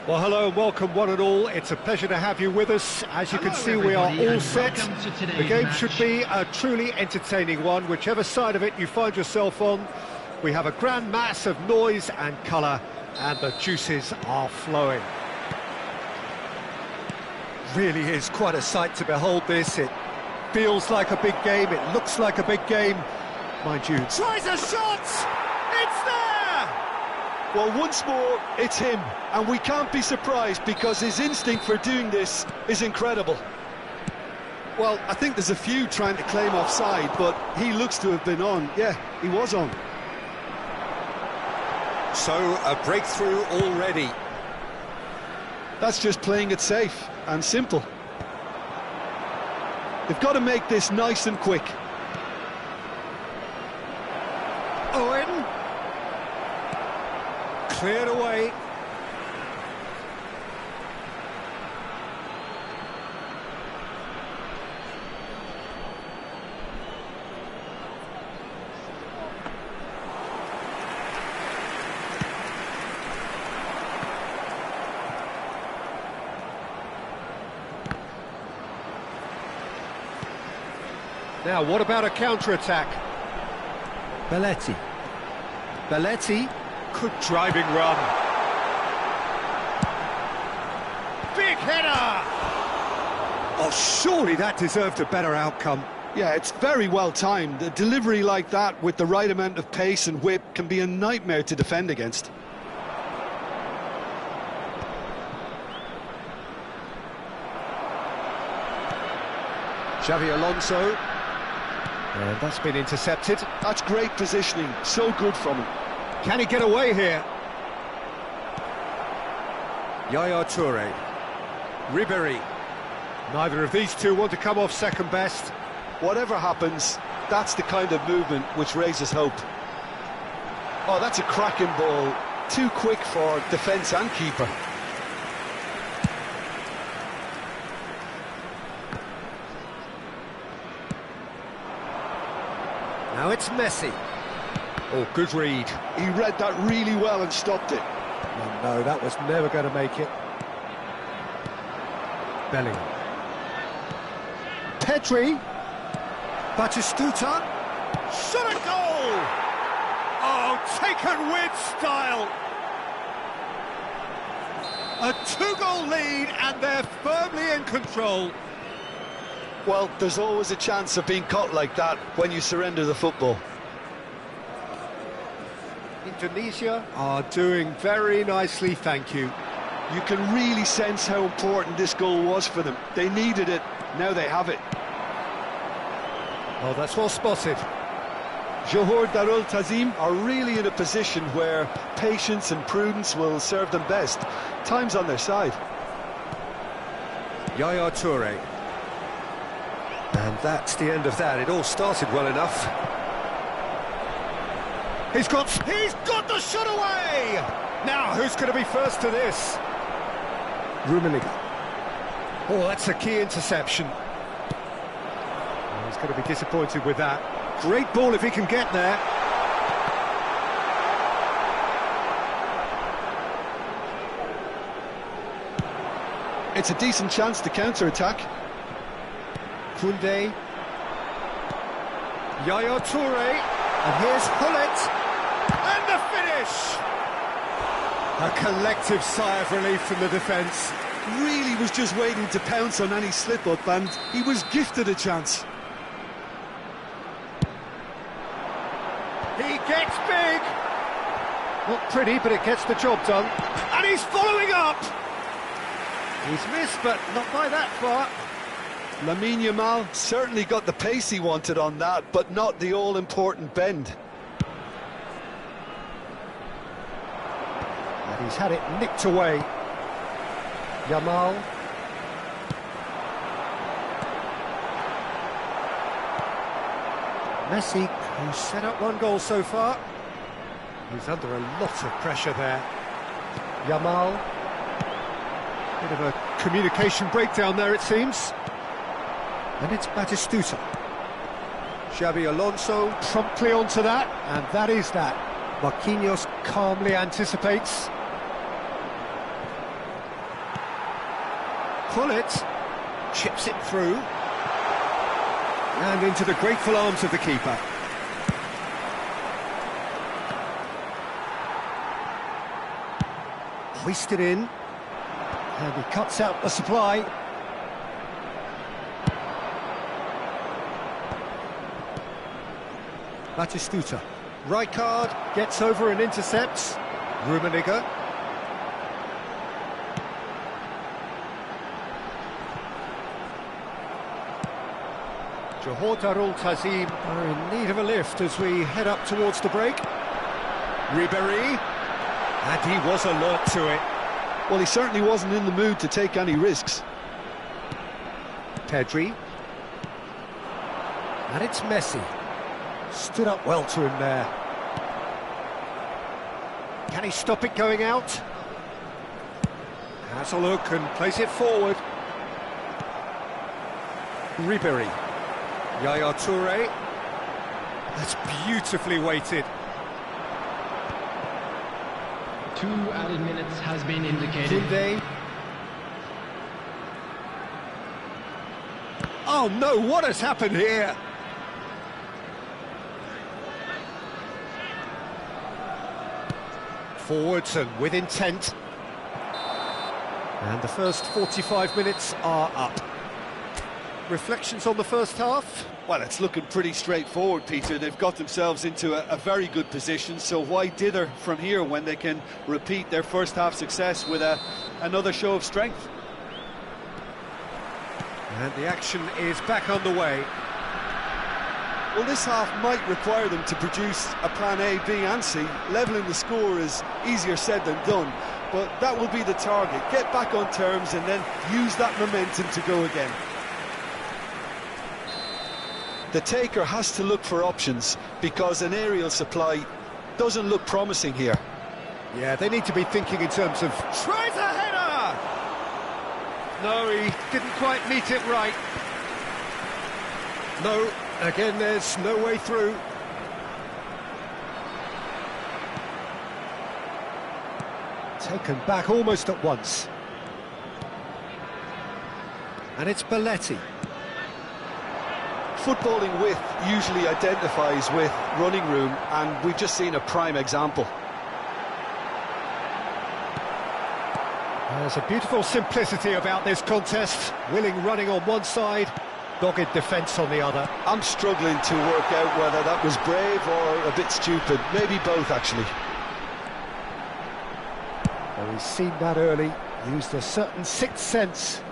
Well, hello and welcome one and all. It's a pleasure to have you with us. As you can see, we are all set. The game should be a truly entertaining one, whichever side of it you find yourself on. We have a grand mass of noise and colour, and the juices are flowing. Really is quite a sight to behold this. It feels like a big game, it looks like a big game. Mind you, tries a shot! It's there! Well, once more, it's him, and we can't be surprised because his instinct for doing this is incredible. Well, I think there's a few trying to claim offside, but he looks to have been on. Yeah, he was on. So, a breakthrough already. That's just playing it safe and simple. They've got to make this nice and quick. Owen. Cleared away. Now, what about a counter-attack? Belletti. Belletti. Good driving run. Big header! Oh, surely that deserved a better outcome. Yeah, it's very well timed. A delivery like that with the right amount of pace and whip can be a nightmare to defend against. Xavi Alonso. And that's been intercepted. That's great positioning. So good from him. Can he get away here? Yaya Toure. Ribéry. Neither of these two want to come off second best. Whatever happens, that's the kind of movement which raises hope. Oh, that's a cracking ball. Too quick for defence and keeper. Now it's Messi. Oh, good read. He read that really well and stopped it. No, that was never going to make it. Bellingham. Pedri. Batistuta. Shot a goal! Oh, taken with style. A two-goal lead and they're firmly in control. Well, there's always a chance of being caught like that when you surrender the football. Indonesia are doing very nicely, thank you. You can really sense how important this goal was for them. They needed it, now they have it. Oh, that's well spotted. Johor Darul Tazim are really in a position where patience and prudence will serve them best. Time's on their side. Yaya Toure. And that's the end of that. It all started well enough. He's got the shot away! Now, who's going to be first to this? Rummenigge. Oh, that's a key interception. Oh, he's going to be disappointed with that. Great ball if he can get there. It's a decent chance to counter-attack. Koundé. Yaya Toure. And here's Hullet. And the finish! A collective sigh of relief from the defence. Really was just waiting to pounce on any slip-up, and he was gifted a chance. He gets big! Not pretty, but it gets the job done. And he's following up! He's missed, but not by that far. Lamine Yamal certainly got the pace he wanted on that, but not the all-important bend. And he's had it nicked away. Yamal. Messi, who's set up one goal so far. He's under a lot of pressure there. Yamal. Bit of a communication breakdown there, it seems. And it's Batistuta. Xavi Alonso promptly onto that, and that is that. Marquinhos calmly anticipates. pull it, chips it through, and into the grateful arms of the keeper. Hoisted in, and he cuts out the supply. Batistuta, Rijkaard gets over and intercepts. Rummenigge. Johor Darul Tazim are in need of a lift as we head up towards the break. Ribéry, and he was alert to it. Well, he certainly wasn't in the mood to take any risks. Pedri. And it's Messi. Stood up well to him there. Can he stop it going out? Has a look and plays it forward. Ribéry. Yaya Touré. That's beautifully weighted. 2 added minutes has been indicated. Koundé. Oh no, what has happened here? Forwards and with intent. And the first 45 minutes are up. Reflections on the first half? Well, it's looking pretty straightforward, Peter. They've got themselves into a very good position, so why dither from here when they can repeat their first half success with another show of strength? And the action is back underway. Well, this half might require them to produce a plan A, B and C. Levelling the score is easier said than done, but that will be the target. Get back on terms and then use that momentum to go again. The taker has to look for options because an aerial supply doesn't look promising here. Yeah, they need to be thinking in terms of... Tries a header! No, he didn't quite meet it right. No, again, there's no way through. Taken back almost at once. And it's Belletti. Footballing width usually identifies with running room, and we've just seen a prime example. There's a beautiful simplicity about this contest. Willing running on one side, dogged defence on the other. I'm struggling to work out whether that was brave or a bit stupid. Maybe both, actually. Well, he's seen that early, used a certain sixth sense.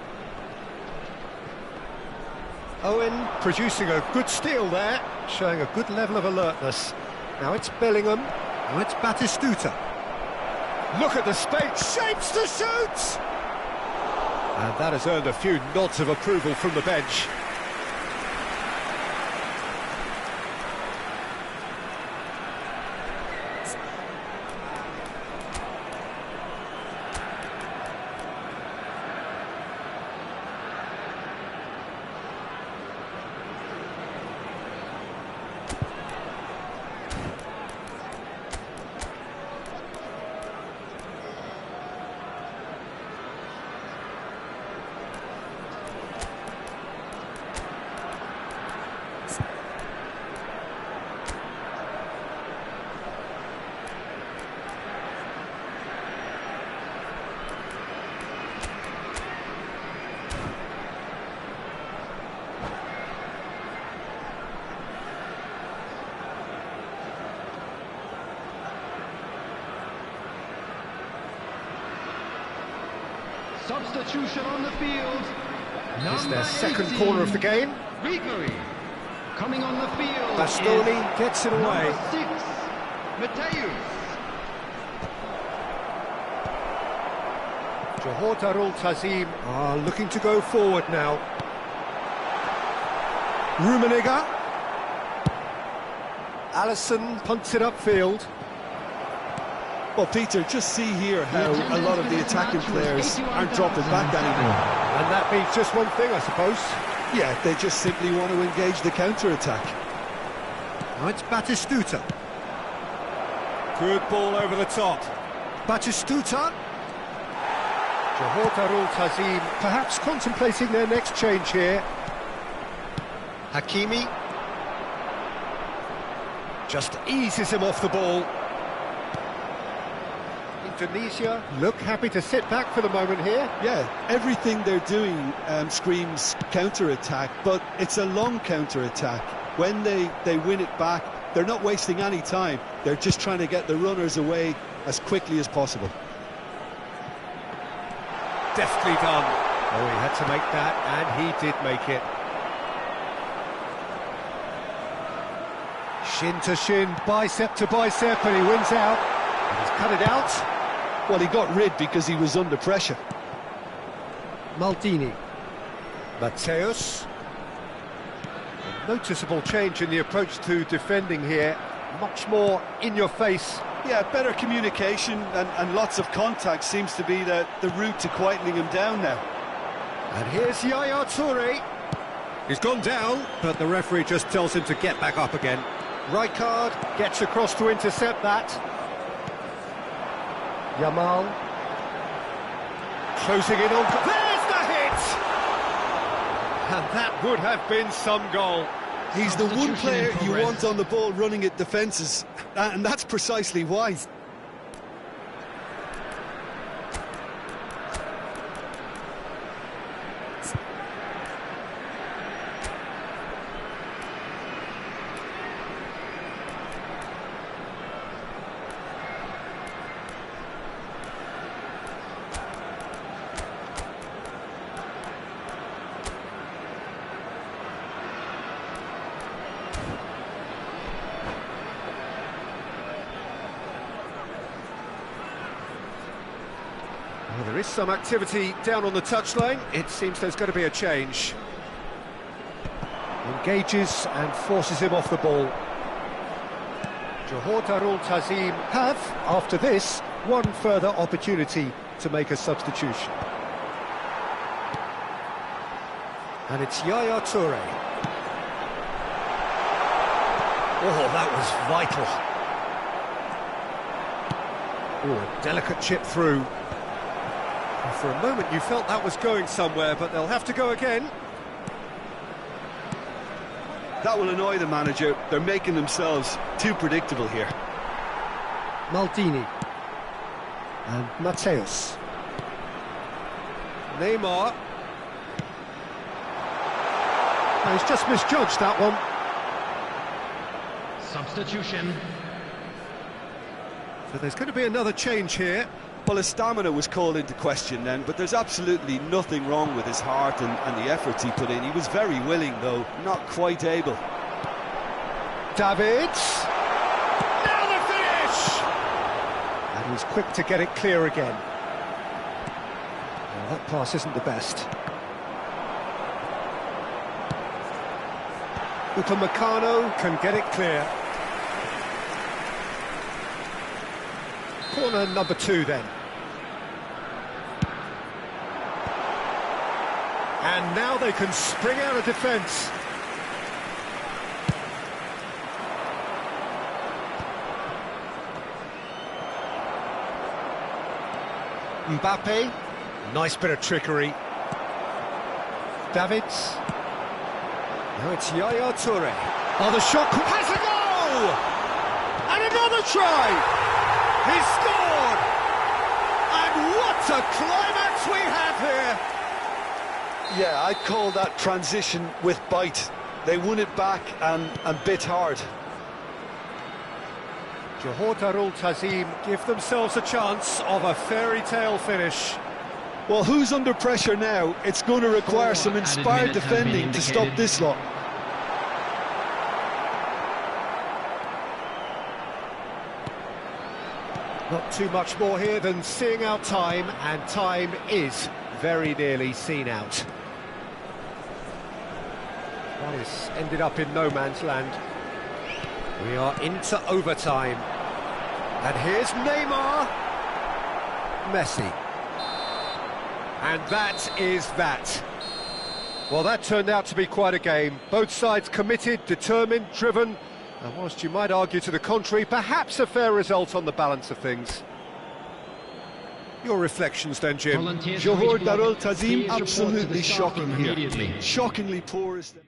Owen producing a good steal there, showing a good level of alertness. Now it's Bellingham, now it's Batistuta. Look at the space, shapes to shoot! And that has earned a few nods of approval from the bench. Substitution on the field. It's their second corner of the game. Ribéry coming on the field. Bastoni gets it away. Number 6, Mateus. Johor Darul Tazim are looking to go forward now. Rummenigge. Alisson punts it upfield. Well, Peter, just see here how a lot of the attacking players aren't dropping back anymore. And that means just one thing, I suppose. Yeah, they just simply want to engage the counter-attack. Now it's Batistuta. Good ball over the top. Batistuta. Darul Tazim perhaps contemplating their next change here. Hakimi just eases him off the ball. Indonesia look happy to sit back for the moment here. Yeah, everything they're doing screams counter-attack, but it's a long counter-attack. When they win it back, they're not wasting any time. They're just trying to get the runners away as quickly as possible. Deftly done. Oh, he had to make that, and he did make it. Shin to shin, bicep to bicep, and he wins out. And he's cut it out. Well, he got rid because he was under pressure. Maldini. Mateus. A noticeable change in the approach to defending here. Much more in your face. Yeah, better communication and lots of contact seems to be the route to quietening him down now. And here's Yaya Toure. He's gone down, but the referee just tells him to get back up again. Rijkaard gets across to intercept that. Yamal. Closing in on... There's the hit! And that would have been some goal. He's the one player you want on the ball running at defences, and that's precisely why. Well, there is some activity down on the touchline. It seems there's going to be a change. Engages and forces him off the ball. Johor Darul Tazim have, after this, one further opportunity to make a substitution. And it's Yaya Toure. Oh, that was vital. Oh, a delicate chip through. For a moment you felt that was going somewhere, but they'll have to go again. That will annoy the manager. They're making themselves too predictable here. Maldini. And Mateus. Neymar. No, he's just misjudged that one. Substitution. So there's going to be another change here. Well, his stamina was called into question then, but there's absolutely nothing wrong with his heart and the efforts he put in. He was very willing, though, not quite able. Davids. Now the finish! And he's quick to get it clear again. Well, that pass isn't the best. Upamecano can get it clear. Corner number 2 then. And now they can spring out of defence. Mbappe, nice bit of trickery. Davids. Now it's Yaya Toure. Oh, the shot has a goal! And another try! He scored! And what a climax we have here! Yeah, I'd call that transition with bite. They won it back and bit hard. Johor Darul Tazim give themselves a chance of a fairy tale finish. Well, who's under pressure now? It's going to require some inspired defending to stop this lot. Not too much more here than seeing out time, and time is very nearly seen out. One has ended up in no man's land. We are into overtime. And here's Neymar. Messi. And that is that. Well, that turned out to be quite a game. Both sides committed, determined, driven. And whilst you might argue to the contrary, perhaps a fair result on the balance of things. Your reflections then, Jim? Volunteers for Johor each block, Darul Tazim, please report to absolutely the staff room shocking here. immediately. Shockingly poor is the...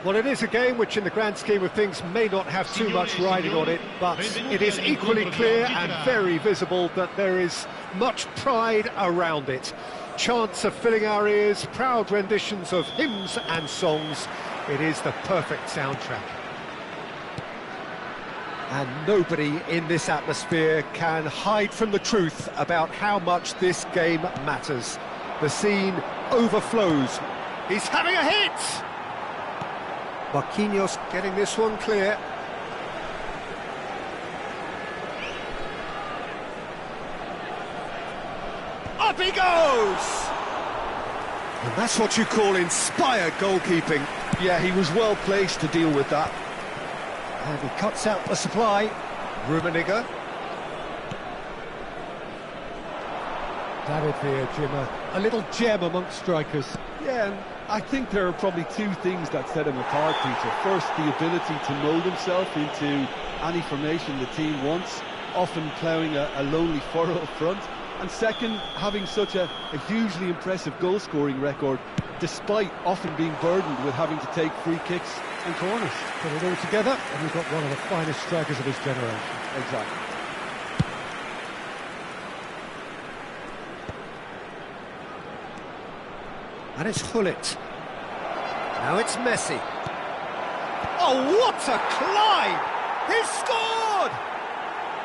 Well, it is a game which, in the grand scheme of things, may not have too much riding on it, but it is equally clear and very visible that there is much pride around it. Chants are filling our ears, proud renditions of hymns and songs. It is the perfect soundtrack. And nobody in this atmosphere can hide from the truth about how much this game matters. The scene overflows. He's having a hit! Marquinhos getting this one clear. Up he goes! And that's what you call inspired goalkeeping. Yeah, he was well placed to deal with that. And he cuts out the supply. Rummenigge. David Villa, Jim, a little gem amongst strikers. Yeah, and I think there are probably two things that set him apart, Peter. First, the ability to mould himself into any formation the team wants, often ploughing a lonely furrow up front. And second, having such a hugely impressive goal-scoring record, despite often being burdened with having to take free kicks and corners. Put it all together, and we've got one of the finest strikers of his generation. Exactly. And it's Hullet. Now it's Messi. Oh, what a climb! He's scored!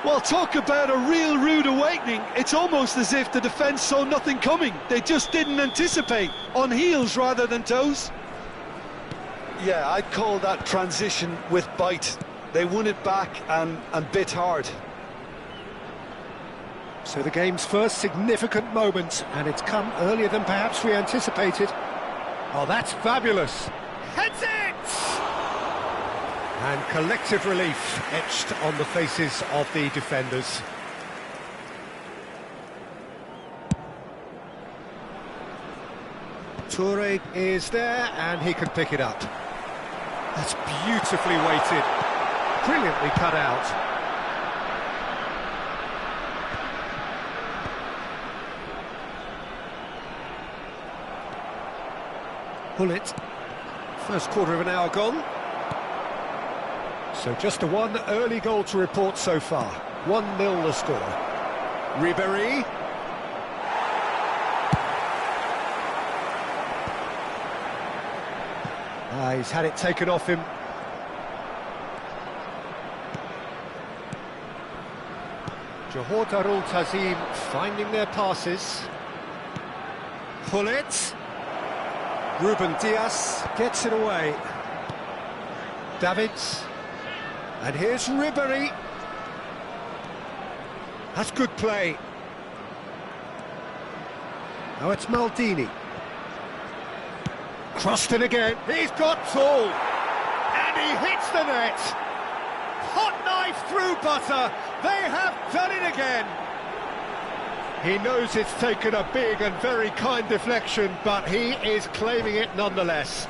Well, talk about a real rude awakening. It's almost as if the defence saw nothing coming. They just didn't anticipate. On heels rather than toes. Yeah, I'd call that transition with bite. They won it back and bit hard. So the game's first significant moment, and it's come earlier than perhaps we anticipated. Oh, that's fabulous! Heads it! And collective relief etched on the faces of the defenders. Toure is there, and he can pick it up. That's beautifully weighted, brilliantly cut out. Pull it. First quarter of an hour gone. So just a one early goal to report so far. 1-0 the score. Ribéry. He's had it taken off him. Johor Darul Tazim finding their passes. Pull it. Ruben Diaz gets it away. Davids. And here's Ribéry. That's good play. Now it's Maldini. Crossed in again. He's got tall. And he hits the net. Hot knife through butter. They have done it again. He knows it's taken a big and very kind deflection, but he is claiming it nonetheless.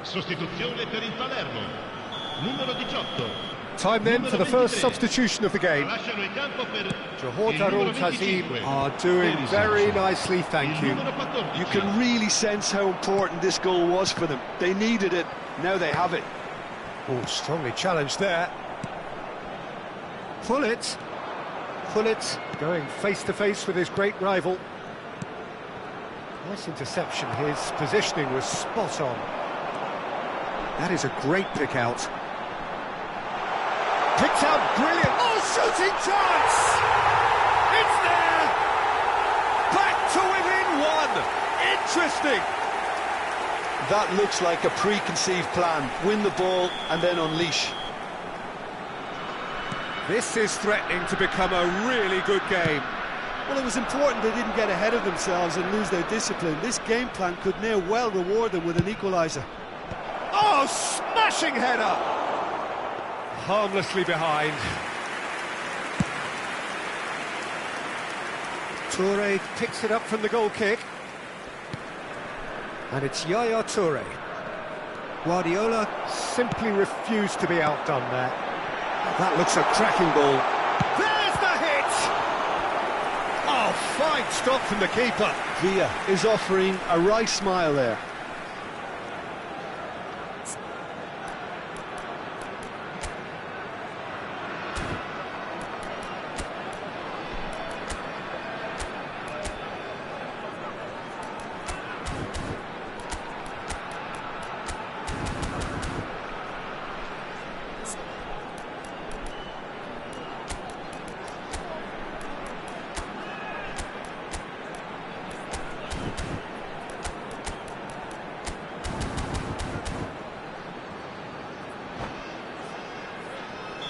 Sostituzione per il Palermo. Numero 18. Time then for the first substitution of the game. Lasciano il campo per Johor il Darul numero 25. Tazim are doing very nicely, thank you. Numero 14. You can really sense how important this goal was for them. They needed it, now they have it. Oh, strongly challenged there. Pull it. Going face to face with his great rival. Nice interception, his positioning was spot on. That is a great pick out. Picked out brilliant. Oh, shooting chance! It's there! Back to within one! Interesting! That looks like a preconceived plan. Win the ball and then unleash. This is threatening to become a really good game. Well, it was important they didn't get ahead of themselves and lose their discipline. This game plan could now well reward them with an equaliser. Oh, smashing header! Harmlessly behind. Toure picks it up from the goal kick. And it's Yaya Toure. Guardiola simply refused to be outdone there. That looks a cracking ball. There's the hit! Oh, fine stop from the keeper. Villa is offering a wry smile there.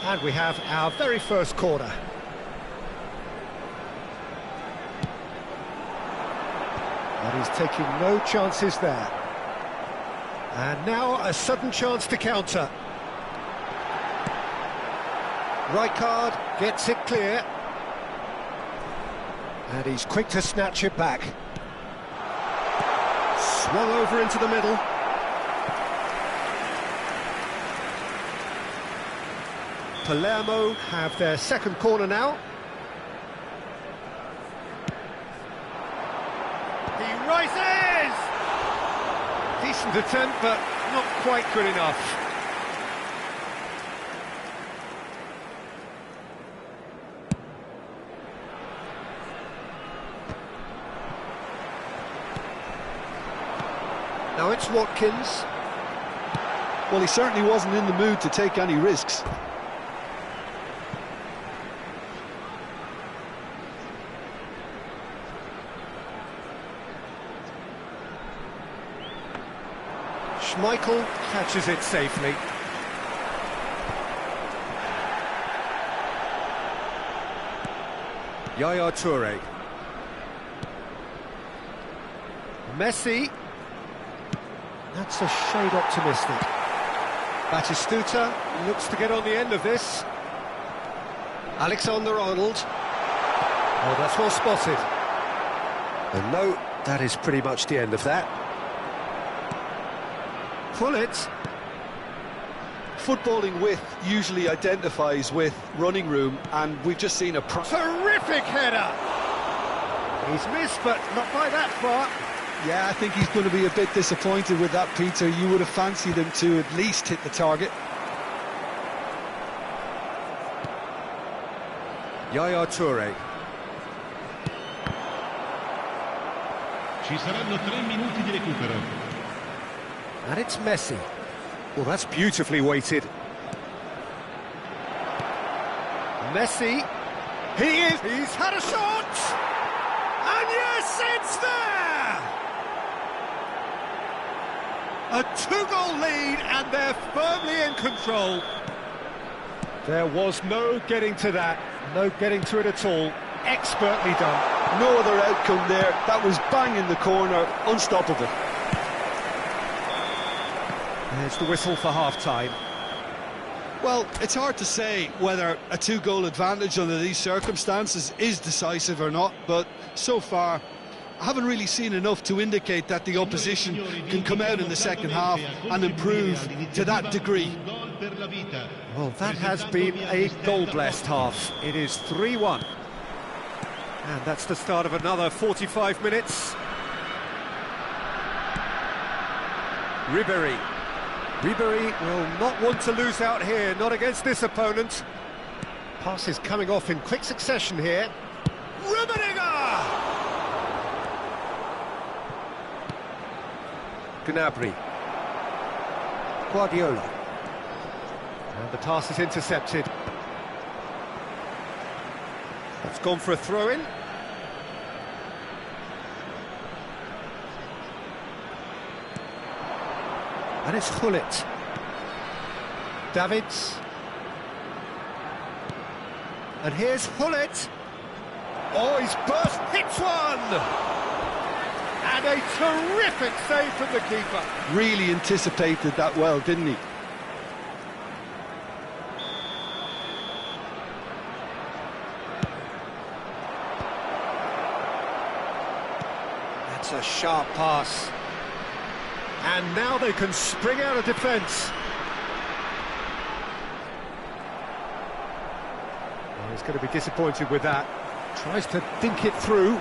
And we have our very first corner. But he's taking no chances there. And now a sudden chance to counter. Rijkaard gets it clear. And he's quick to snatch it back. Swung over into the middle. Palermo have their second corner now. He rises! Decent attempt, but not quite good enough. Now it's Watkins. Well, he certainly wasn't in the mood to take any risks. Schmeichel catches it safely. Yaya Toure. Messi. That's a shade optimistic. Batistuta looks to get on the end of this. Alexander-Arnold. Oh, that's well spotted. And no, that is pretty much the end of that. Pullet. Footballing width usually identifies with running room, and we've just seen a terrific header. He's missed, but not by that far. Yeah, I think he's going to be a bit disappointed with that, Peter. You would have fancied him to at least hit the target. Yaya Toure. Ci saranno 3 minuti di recupero. And it's Messi. Well, that's beautifully weighted. Messi. He's had a shot! And yes, it's there! A 2-goal lead, and they're firmly in control. There was no getting to that. No getting to it at all. Expertly done. No other outcome there. That was bang in the corner. Unstoppable. There's the whistle for half-time. Well, it's hard to say whether a 2-goal advantage under these circumstances is decisive or not, but so far I haven't really seen enough to indicate that the opposition can come out in the second half and improve to that degree. Well, that has been a goal-blessed half. It is 3-1. And that's the start of another 45 minutes. Ribéry. Ribéry will not want to lose out here, not against this opponent. Passes coming off in quick succession here. Rummenigge! Gnabry. Guardiola. And the pass is intercepted. That's gone for a throw-in. And it's Gullit. Davids. And here's Gullit. Oh, he's burst, hits one! And a terrific save from the keeper. Really anticipated that well, didn't he? That's a sharp pass. And now they can spring out of defence. Well, he's going to be disappointed with that. Tries to think it through.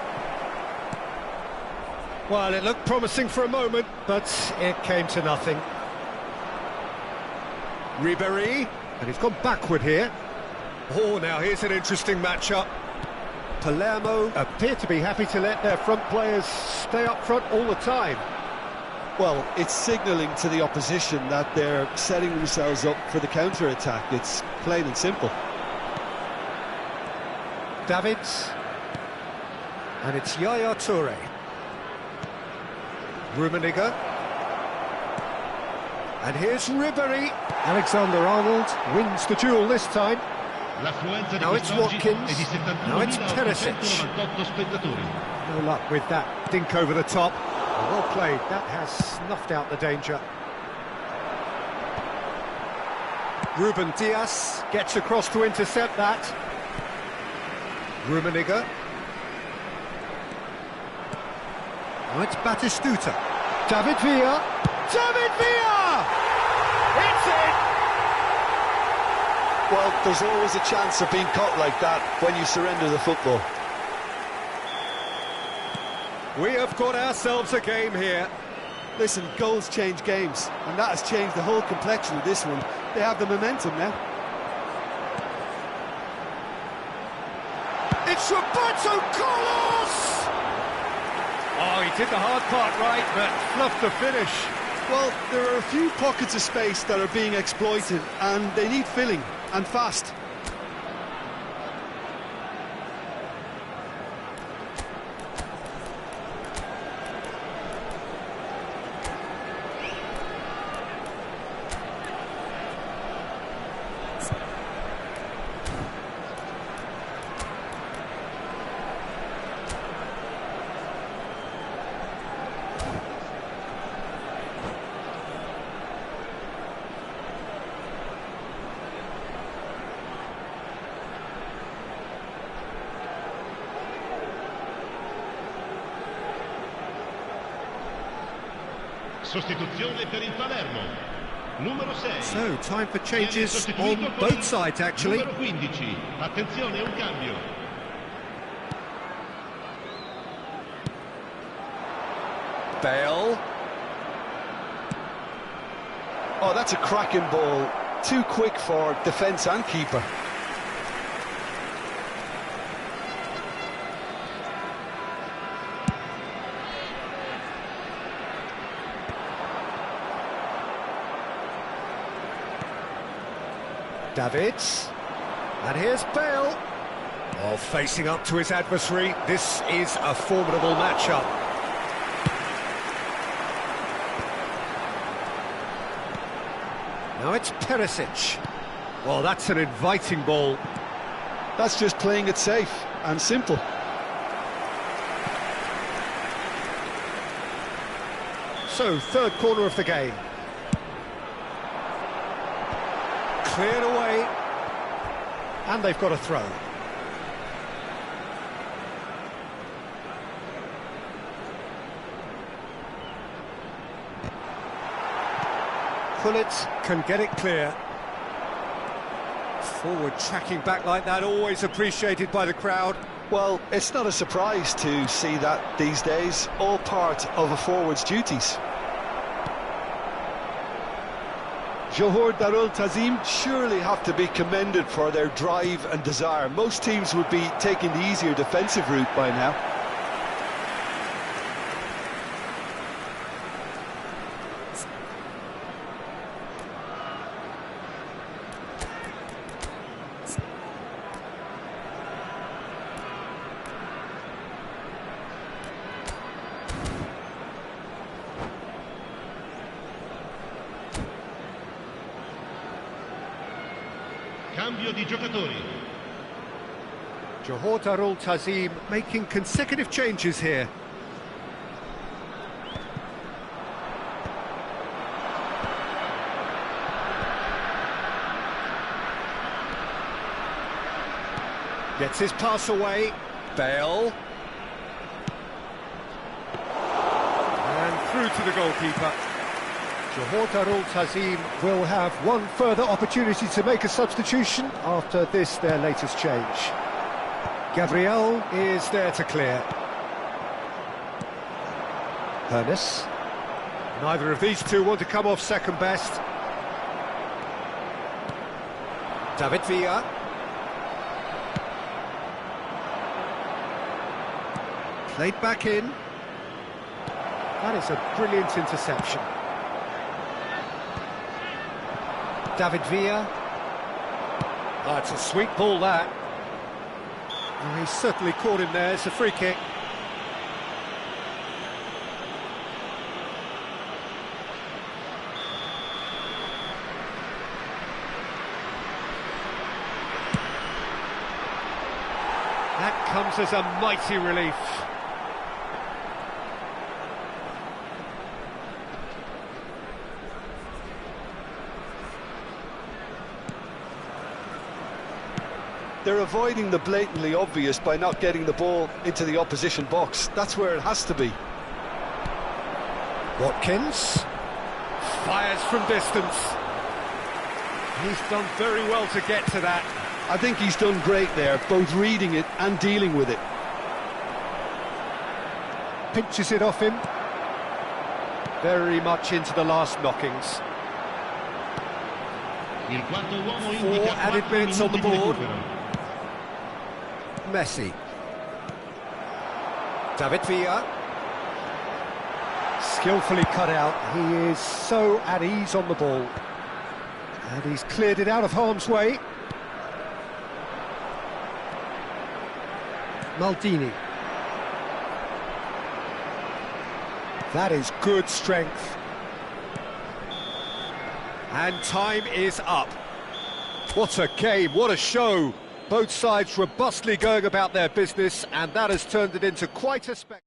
Well, it looked promising for a moment, but it came to nothing. Ribéry, and he's gone backward here. Oh, now here's an interesting matchup. Palermo appear to be happy to let their front players stay up front all the time. Well, it's signalling to the opposition that they're setting themselves up for the counter-attack. It's plain and simple. Davids. And it's Yaya Toure. Rummenigge. And here's Ribéry. Alexander-Arnold wins the duel this time. Now it's Watkins. Now it's Perisic. No luck with that dink over the top. Well played. That has snuffed out the danger. Ruben Dias gets across to intercept that. Rummenigge. Now it's Batistuta. David Villa. David Villa! It's in! Well, there's always a chance of being caught like that when you surrender the football. We have got ourselves a game here. Listen, goals change games, and that has changed the whole complexion of this one. They have the momentum now. It's Roberto Carlos! Oh, he did the hard part right, but fluffed the finish. Well, there are a few pockets of space that are being exploited, and they need filling, and fast. Sostituzione per il Palermo. Numero 6. So, time for changes on both sides, actually. Numero 15. Attenzione, un cambio. Bale. Oh, that's a cracking ball. Too quick for defence and keeper. Davids. And here's Bale. Oh, facing up to his adversary. This is a formidable matchup. Now it's Perisic. Well, that's an inviting ball. That's just playing it safe and simple. So, third corner of the game. Cleared away. And they've got a throw. Pullet can get it clear. Forward tracking back like that, always appreciated by the crowd. Well, it's not a surprise to see that these days, all part of a forward's duties. Johor Darul Tazim surely have to be commended for their drive and desire. Most teams would be taking the easier defensive route by now. Cambio di giocatori. Johor Darul Tazim making consecutive changes here. Gets his pass away. Bale. And through to the goalkeeper. Johor Darul Tazim will have one further opportunity to make a substitution after this, their latest change. Gabriel is there to clear. Hernes. Neither of these two want to come off second best. David Villa. Played back in. That is a brilliant interception. David Villa. Oh, it's a sweet ball, that. Oh, he's certainly caught him there. It's a free kick. That comes as a mighty relief. They're avoiding the blatantly obvious by not getting the ball into the opposition box. That's where it has to be. Watkins fires from distance. He's done very well to get to that. I think he's done great there, both reading it and dealing with it. Pinches it off him. Very much into the last knockings. Il quarto uomo 4 indica added 4 minutes on the minuti di board. recupero. Messi. David Villa. Skillfully cut out. He is so at ease on the ball. And he's cleared it out of harm's way. Maldini. That is good strength. And time is up. What a game, what a show. Both sides robustly going about their business, and that has turned it into quite a spectacle.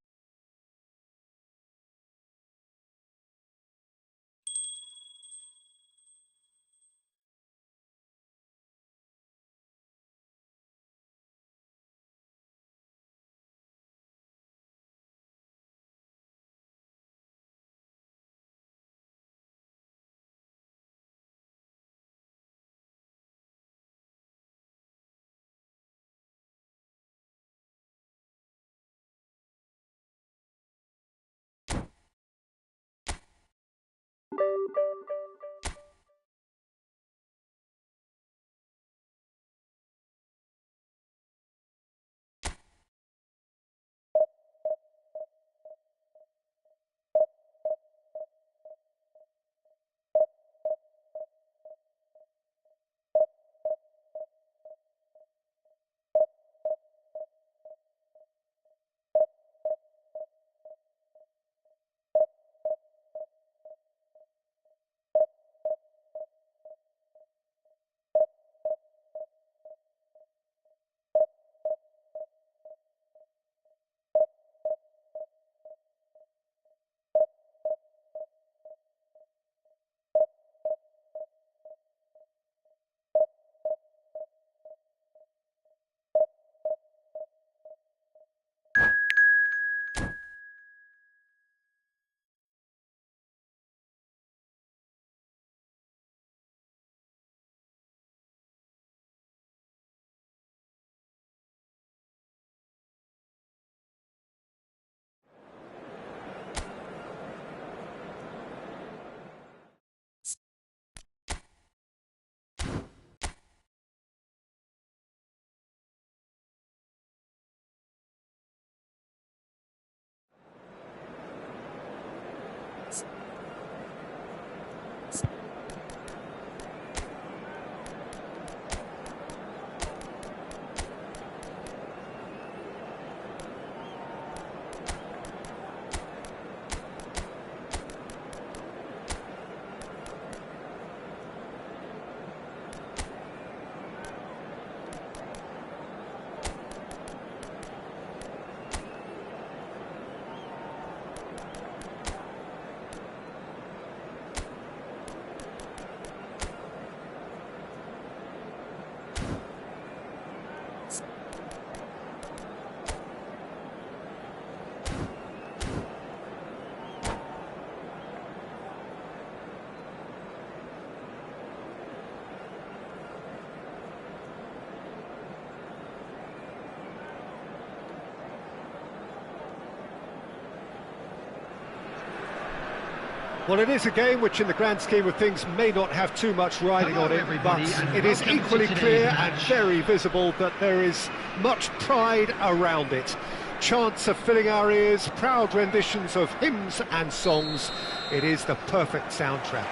Well, it is a game which, in the grand scheme of things, may not have too much riding on it, but it is equally clear and very visible that there is much pride around it. Chants are filling our ears, proud renditions of hymns and songs. It is the perfect soundtrack.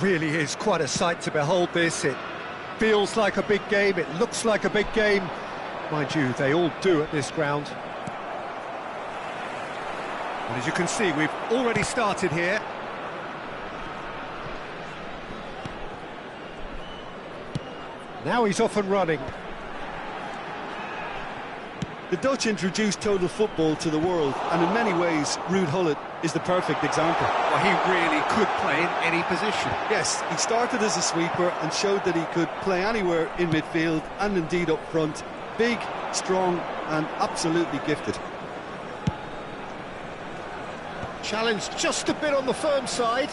Really is quite a sight to behold this. It feels like a big game, it looks like a big game. Mind you, they all do at this ground. And as you can see, we've already started here. Now he's off and running. The Dutch introduced total football to the world, and in many ways, Ruud Gullit is the perfect example. Well, he really could play in any position. Yes, he started as a sweeper and showed that he could play anywhere in midfield and indeed up front. Big, strong and absolutely gifted. Challenged just a bit on the firm side.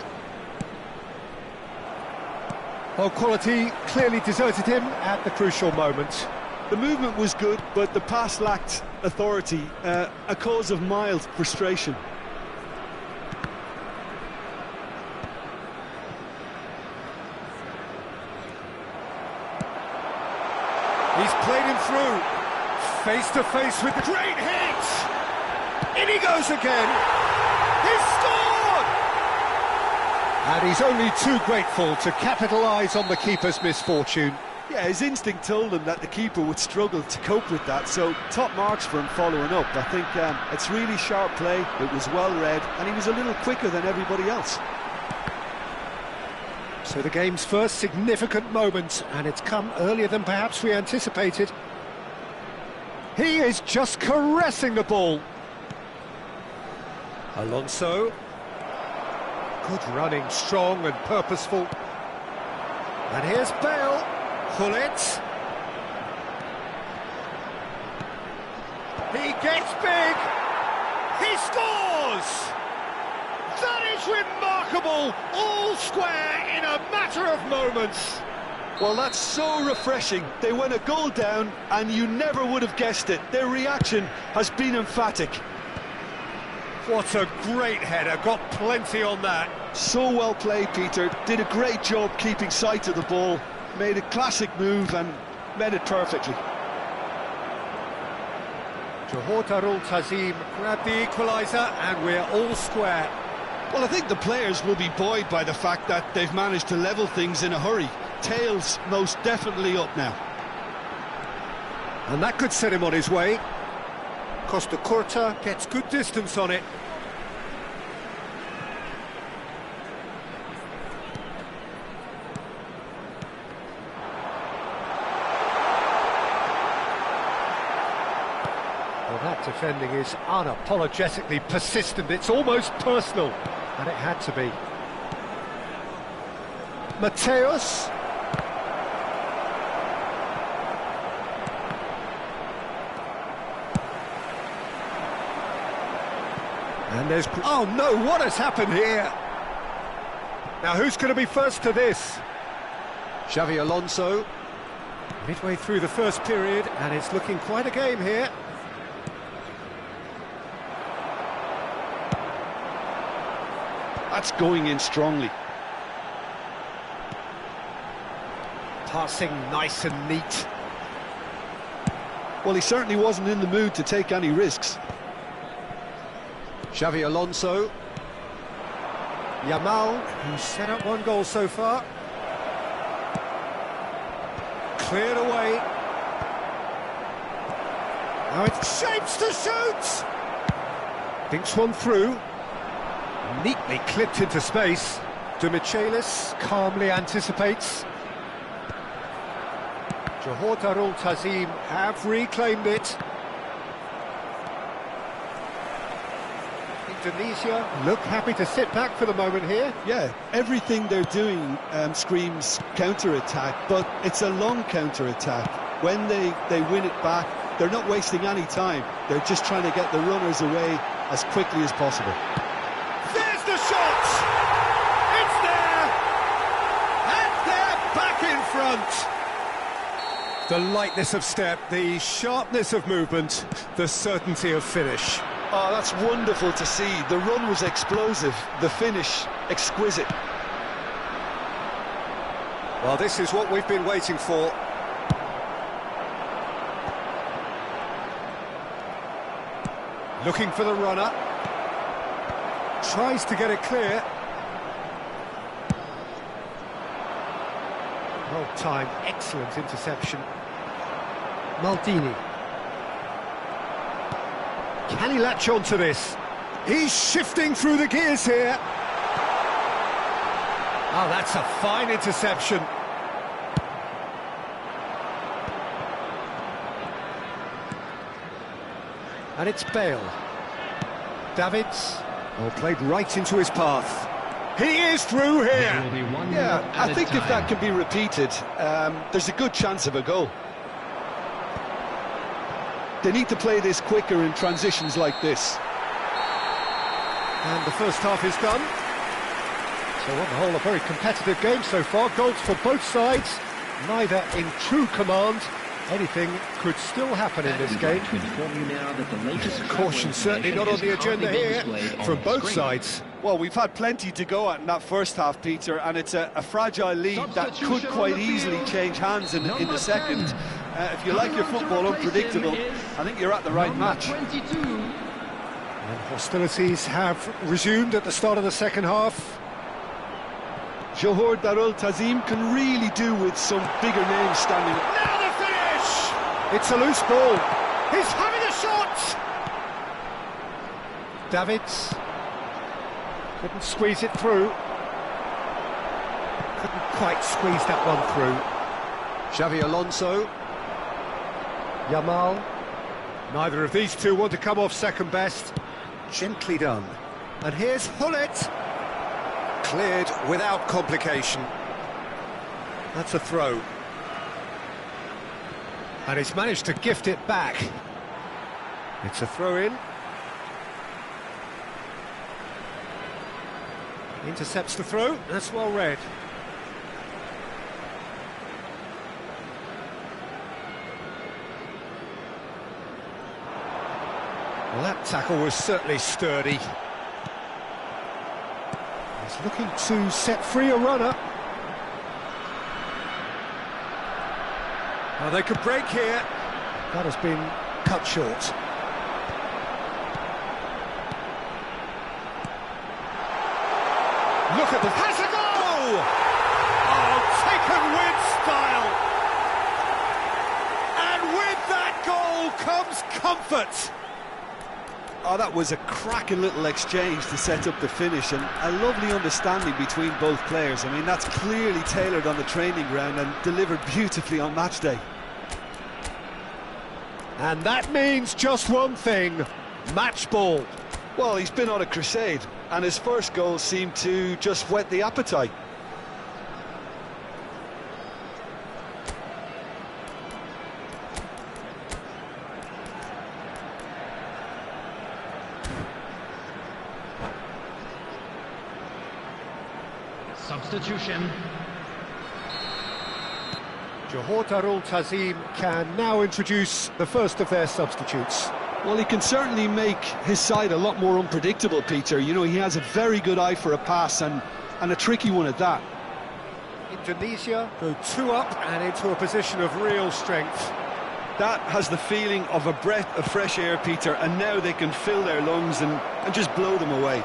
Well, quality clearly deserted him at the crucial moment. The movement was good, but the pass lacked authority, a cause of mild frustration. He's played him through, face to face with the great hit! In he goes again! He's scored! And he's only too grateful to capitalise on the keeper's misfortune. Yeah, his instinct told him that the keeper would struggle to cope with that, so top marks for him following up. I think it's really sharp play, it was well read, and he was a little quicker than everybody else. So the game's first significant moment, and it's come earlier than perhaps we anticipated. He is just caressing the ball. Alonso. Good running, strong and purposeful. And here's Bale. Hullet. He gets big. He scores! That is remarkable! All square in a matter of moments. Well, that's so refreshing. They went a goal down, and you never would have guessed it. Their reaction has been emphatic. What a great header, got plenty on that. So well played, Peter. Did a great job keeping sight of the ball. Made a classic move and met it perfectly. Johor Darul Tazim grabbed the equaliser, and we're all square. Well, I think the players will be buoyed by the fact that they've managed to level things in a hurry. Tails most definitely up now. And that could set him on his way. Costa Curta gets good distance on it. Well, that defending is unapologetically persistent. It's almost personal, and it had to be. Mateus. And there's... Oh no, what has happened here? Now who's going to be first to this? Xavi Alonso. Midway through the first period, and it's looking quite a game here. That's going in strongly. Passing nice and neat. Well, he certainly wasn't in the mood to take any risks. Xavi Alonso. Yamal, who's set up one goal so far. Cleared away. Now it's shapes to shoot! Thinks one through. Neatly clipped into space. De Michelis calmly anticipates. Johor Darul Tazim have reclaimed it. Indonesia look happy to sit back for the moment here. Yeah, everything they're doing screams counter-attack, but it's a long counter-attack. When they win it back, they're not wasting any time. They're just trying to get the runners away as quickly as possible. There's the shot! It's there! And they're back in front! The lightness of step, the sharpness of movement, the certainty of finish. Oh, that's wonderful to see. The run was explosive, the finish exquisite. Well, this is what we've been waiting for. Looking for the runner. Tries to get it clear. Well timed, excellent interception. Maldini. Can he latch on to this? He's shifting through the gears here. Oh, that's a fine interception. And it's Bale. Davids. Oh, played right into his path. He is through here. There will be 1 minute Yeah, at I a think if time. that can be repeated, there's a good chance of a goal. They need to play this quicker in transitions like this. And the first half is done. So on the whole, a very competitive game so far. Goals for both sides, neither in true command. Anything could still happen in this game. Caution certainly not on the agenda here from both sides. Well, we've had plenty to go at in that first half, Peter, and it's a fragile lead that could quite easily change hands in the second. If you like your football unpredictable, I think you're at the right match. And hostilities have resumed at the start of the second half. Johor Darul Tazim can really do with some bigger names standing up. Now the finish! It's a loose ball. He's having a shot! Davids couldn't squeeze it through. Couldn't quite squeeze that one through. Xavi Alonso. Yamal. Neither of these two want to come off second best. Gently done. And here's Hullet. Cleared without complication. That's a throw. And he's managed to gift it back. It's a throw-in. Intercepts the throw. That's well read. Well, that tackle was certainly sturdy. He's looking to set free a runner. Now they could break here. That has been cut short. Look at the... Has a goal! Oh, taken with style! And with that goal comes comfort! Oh, that was a cracking little exchange to set up the finish, and a lovely understanding between both players. I mean, that's clearly tailored on the training ground and delivered beautifully on match day. And that means just one thing, match ball. Well, he's been on a crusade, and his first goal seemed to just whet the appetite. Substitution. Johor Darul Tazim can now introduce the first of their substitutes. Well, he can certainly make his side a lot more unpredictable, Peter. You know, he has a very good eye for a pass, and a tricky one at that. Indonesia go 2 up and into a position of real strength. That has the feeling of a breath of fresh air, Peter, and now they can fill their lungs and just blow them away.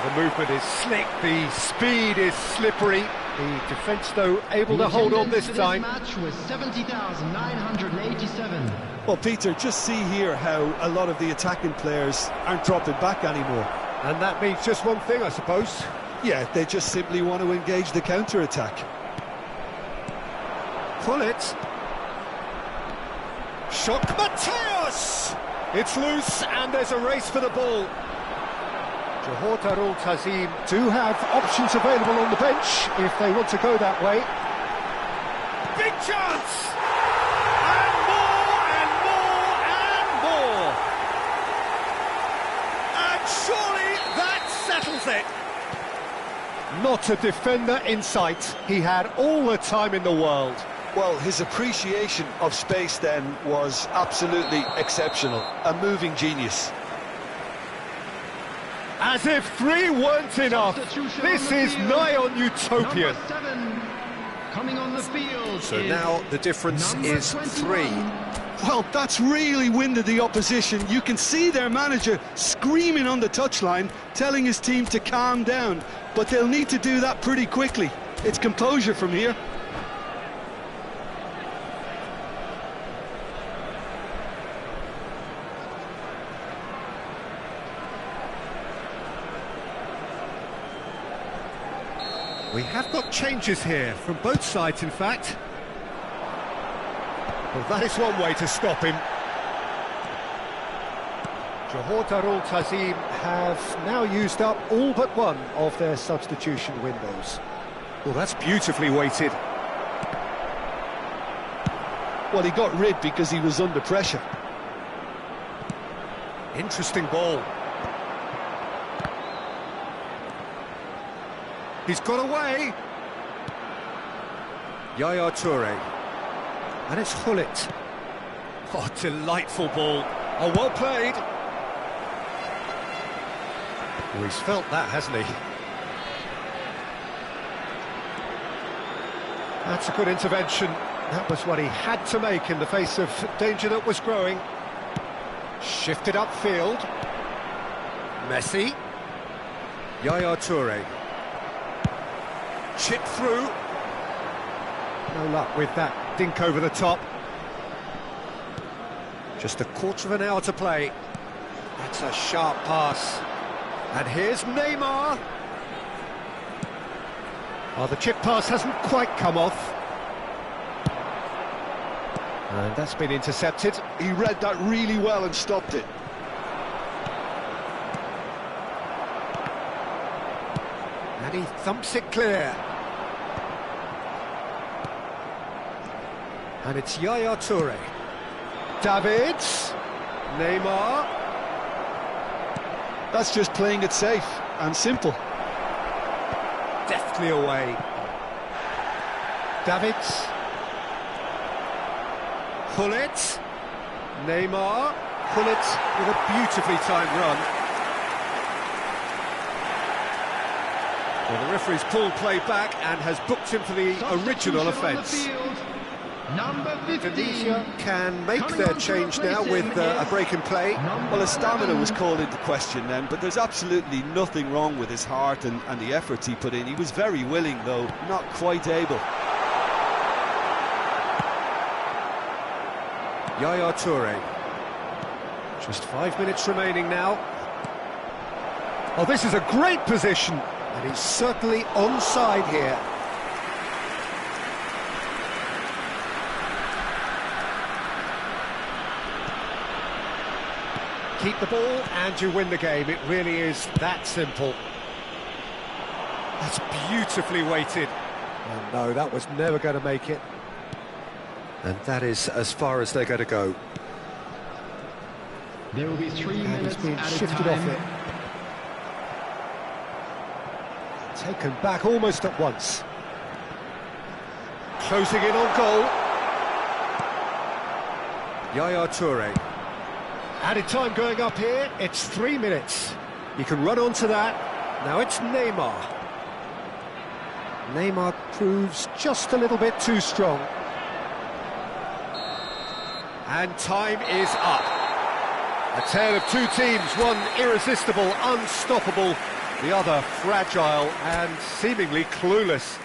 The movement is slick, the speed is slippery. The defence, though, able to hold on this time. Match was 70,987. Well, Peter, just see here how a lot of the attacking players aren't dropping back anymore. And that means just one thing, I suppose. Yeah, they just simply want to engage the counter-attack. Pull it. Shot, Mateus! It's loose, and there's a race for the ball. Johor Darul Tazim do have options available on the bench if they want to go that way. Big chance! And more, and more, and more! And surely that settles it! Not a defender in sight. He had all the time in the world. Well, his appreciation of space then was absolutely exceptional. A moving genius. As if 3 weren't enough, this is nigh on utopian. Number 7 coming on the field. So now the difference is 3. Well, that's really winded the opposition. You can see their manager screaming on the touchline, telling his team to calm down. But they'll need to do that pretty quickly. It's composure from here. We have got changes here, from both sides in fact. Well, that is one way to stop him. Johor Darul Tazim have now used up all but one of their substitution windows. Well, that's beautifully weighted. Well, he got rid because he was under pressure. Interesting ball. He's got away. Yaya Toure. And it's Hullet. Oh, delightful ball. Oh, well played. Oh, he's felt that, hasn't he? That's a good intervention. That was what he had to make in the face of danger that was growing. Shifted upfield. Messi. Yaya Toure. Chip through. No luck with that dink over the top. Just a quarter of an hour to play. That's a sharp pass. And here's Neymar. Oh, the chip pass hasn't quite come off. And that's been intercepted. He read that really well and stopped it. And he thumps it clear. And it's Yaya Toure. Davids. Neymar. That's just playing it safe and simple. Deftly away. Davids. Hullet. Neymar. Hullet with a beautifully timed run. Well, the referee's pulled play back and has booked him for the original offence. Number 15. Tunisia can make their change now with a break in play. Well, his stamina was called into question then, but there's absolutely nothing wrong with his heart and the efforts he put in. He was very willing, though not quite able. Yaya Toure. Just 5 minutes remaining now. Oh, this is a great position, and he's certainly onside here. Keep the ball and you win the game. It really is that simple. That's beautifully weighted. Oh no, that was never going to make it. And that is as far as they're going to go. There will be 3 And minutes he's been at a shifted off time. it. Taken back almost at once. Closing in on goal. Yaya Toure. Added time going up here, it's 3 minutes. You can run onto that. Now it's Neymar. Neymar proves just a little bit too strong. And time is up. A tale of two teams, one irresistible, unstoppable, the other fragile and seemingly clueless.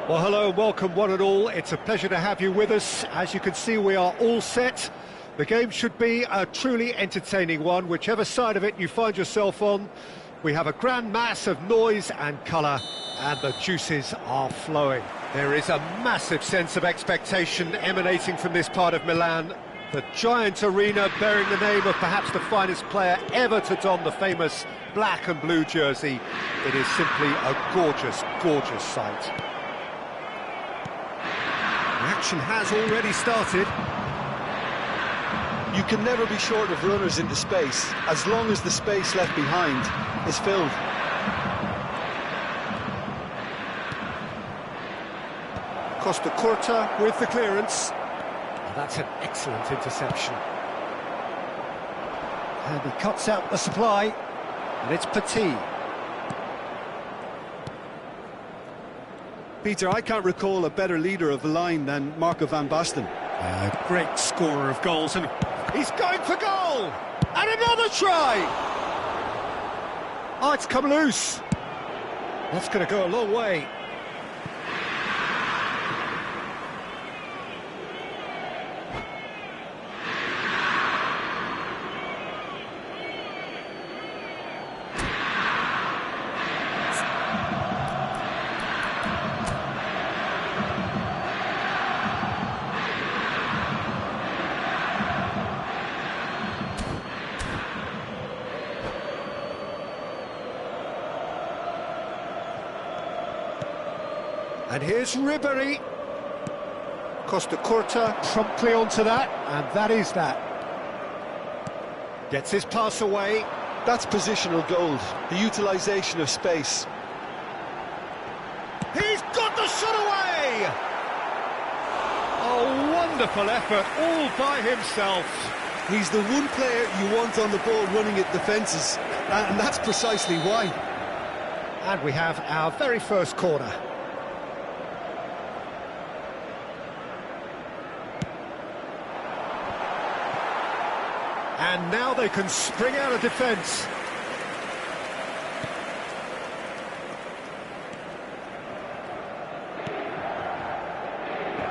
Well, hello and welcome one and all. It's a pleasure to have you with us. As you can see, we are all set. The game should be a truly entertaining one, whichever side of it you find yourself on. We have a grand mass of noise and colour, and the juices are flowing. There is a massive sense of expectation emanating from this part of Milan. The giant arena bearing the name of perhaps the finest player ever to don the famous black and blue jersey. It is simply a gorgeous, gorgeous sight. The action has already started. You can never be short of runners into space, as long as the space left behind is filled. Costa Curta with the clearance. That's an excellent interception. And he cuts out the supply, and it's Petit. Peter, I can't recall a better leader of the line than Marco van Basten. A great scorer of goals, and he's going for goal! And another try! Oh, it's come loose. That's going to go a long way. And here's Ribery. Costa Curta promptly onto that, and that is that. Gets his pass away. That's positional gold, the utilisation of space. He's got the shot away! A wonderful effort, all by himself. He's the one player you want on the ball running at defences, and that's precisely why. And we have our very first corner. And now they can spring out of defence.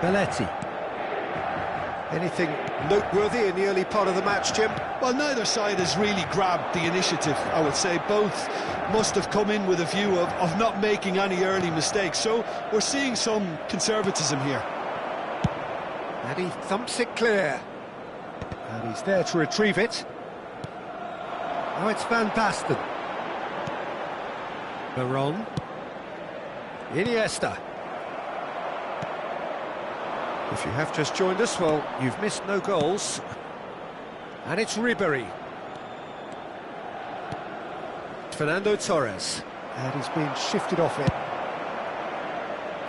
Belletti. Anything noteworthy in the early part of the match, Jim? Well, neither side has really grabbed the initiative, I would say. Both must have come in with a view of not making any early mistakes. So we're seeing some conservatism here. And he thumps it clear. And he's there to retrieve it. Now it's Van Basten. Veron. Iniesta. If you have just joined us, well, you've missed no goals. And it's Ribery. Fernando Torres. And he's being shifted off it.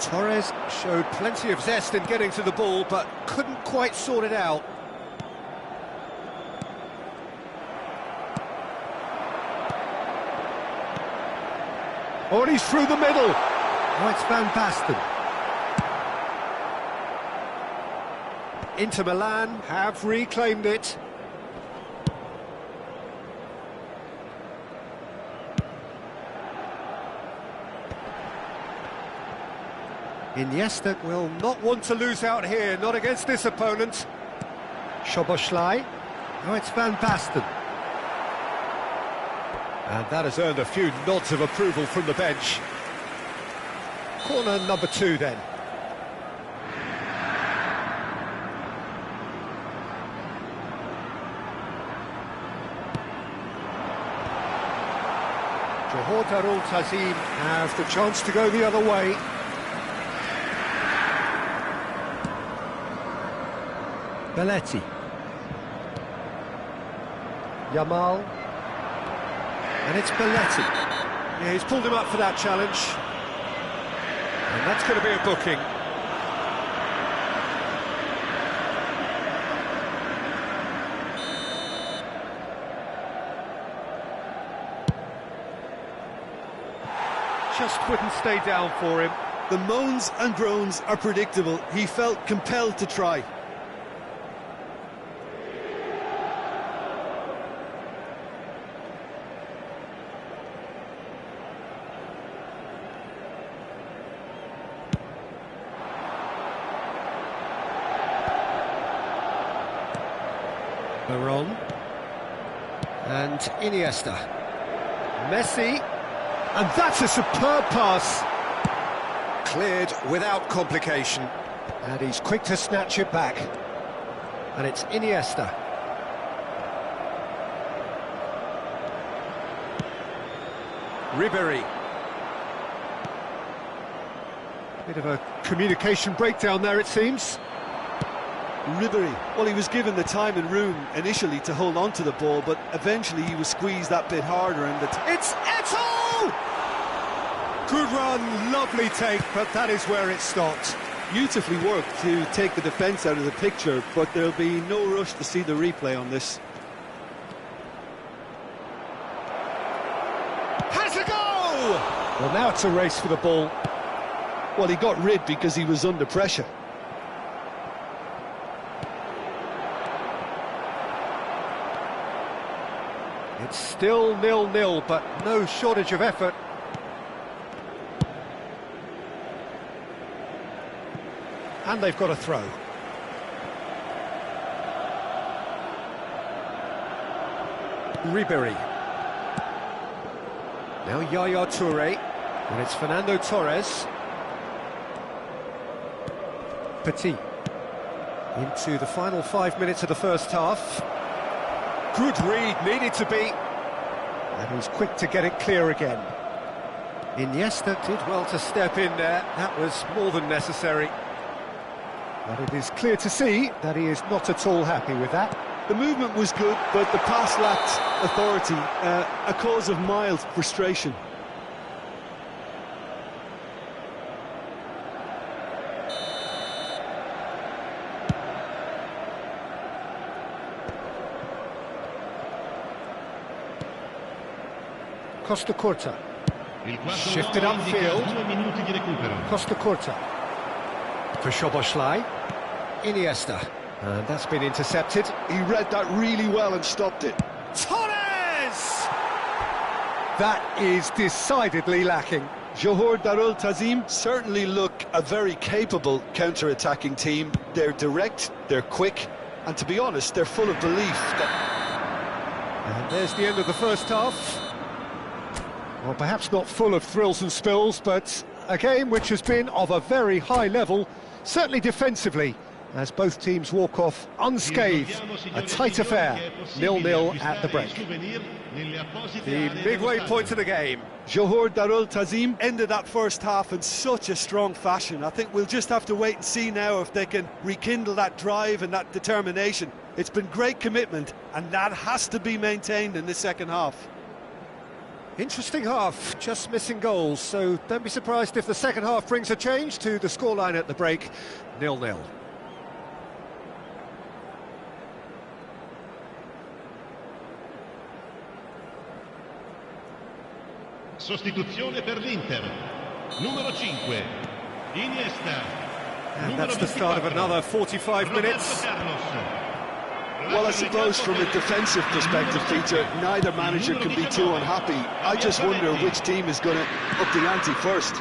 Torres showed plenty of zest in getting to the ball, but couldn't quite sort it out. Oh, and he's through the middle. Oh, it's Van Basten. Inter Milan have reclaimed it. Iniesta will not want to lose out here, not against this opponent. Szoboszlai. Oh, it's Van Basten. And that has earned a few nods of approval from the bench. Corner number 2 then. Johor Darul Tazim have the chance to go the other way. Belletti. Yamal. And it's Belletti. Yeah, he's pulled him up for that challenge. And that's going to be a booking. Just wouldn't stay down for him. The moans and groans are predictable. He felt compelled to try. Baron. And Iniesta. Messi. And that's a superb pass. Cleared without complication. And he's quick to snatch it back. And it's Iniesta. Ribéry. Bit of a communication breakdown there, it seems. Ribéry, well, he was given the time and room initially to hold on to the ball, but eventually he was squeezed that bit harder and It's Eto'o! Good run, lovely take, but that is where it stopped. beautifully worked to take the defence out of the picture, but there'll be no rush to see the replay on this. Has a go! Well, now it's a race for the ball. Well, he got rid because he was under pressure. It's still 0-0, but no shortage of effort. And they've got a throw. Ribéry. Now Yaya Touré. And it's Fernando Torres. Petit. Into the final 5 minutes of the first half. Good read, needed to be. And he's quick to get it clear again. Iniesta did well to step in there. That was more than necessary. But it is clear to see that he is not at all happy with that. The movement was good, but the pass lacked authority, a cause of mild frustration. Costa Curta. Shifted upfield. Costa Curta. For Szoboszlai. Iniesta. And that's been intercepted. He read that really well and stopped it. Torres! That is decidedly lacking. Johor Darul Tazim certainly look a very capable counter-attacking team. They're direct, they're quick, and to be honest, they're full of belief. And there's the end of the first half. Well, perhaps not full of thrills and spills, but a game which has been of a very high level, certainly defensively, as both teams walk off unscathed. A tight affair, 0-0 at the break. The midway point of the game. Johor Darul Tazim ended that first half in such a strong fashion. I think we'll just have to wait and see now if they can rekindle that drive and that determination. It's been great commitment, and that has to be maintained in the second half. Interesting half, just missing goals, so don't be surprised if the second half brings a change to the scoreline at the break, 0-0. Sostituzione per l'Inter. Numero 5, Iniesta. And that's the start of another 45 minutes. Well, I suppose from a defensive perspective, Peter, neither manager can be too unhappy. I just wonder which team is going to up the ante first.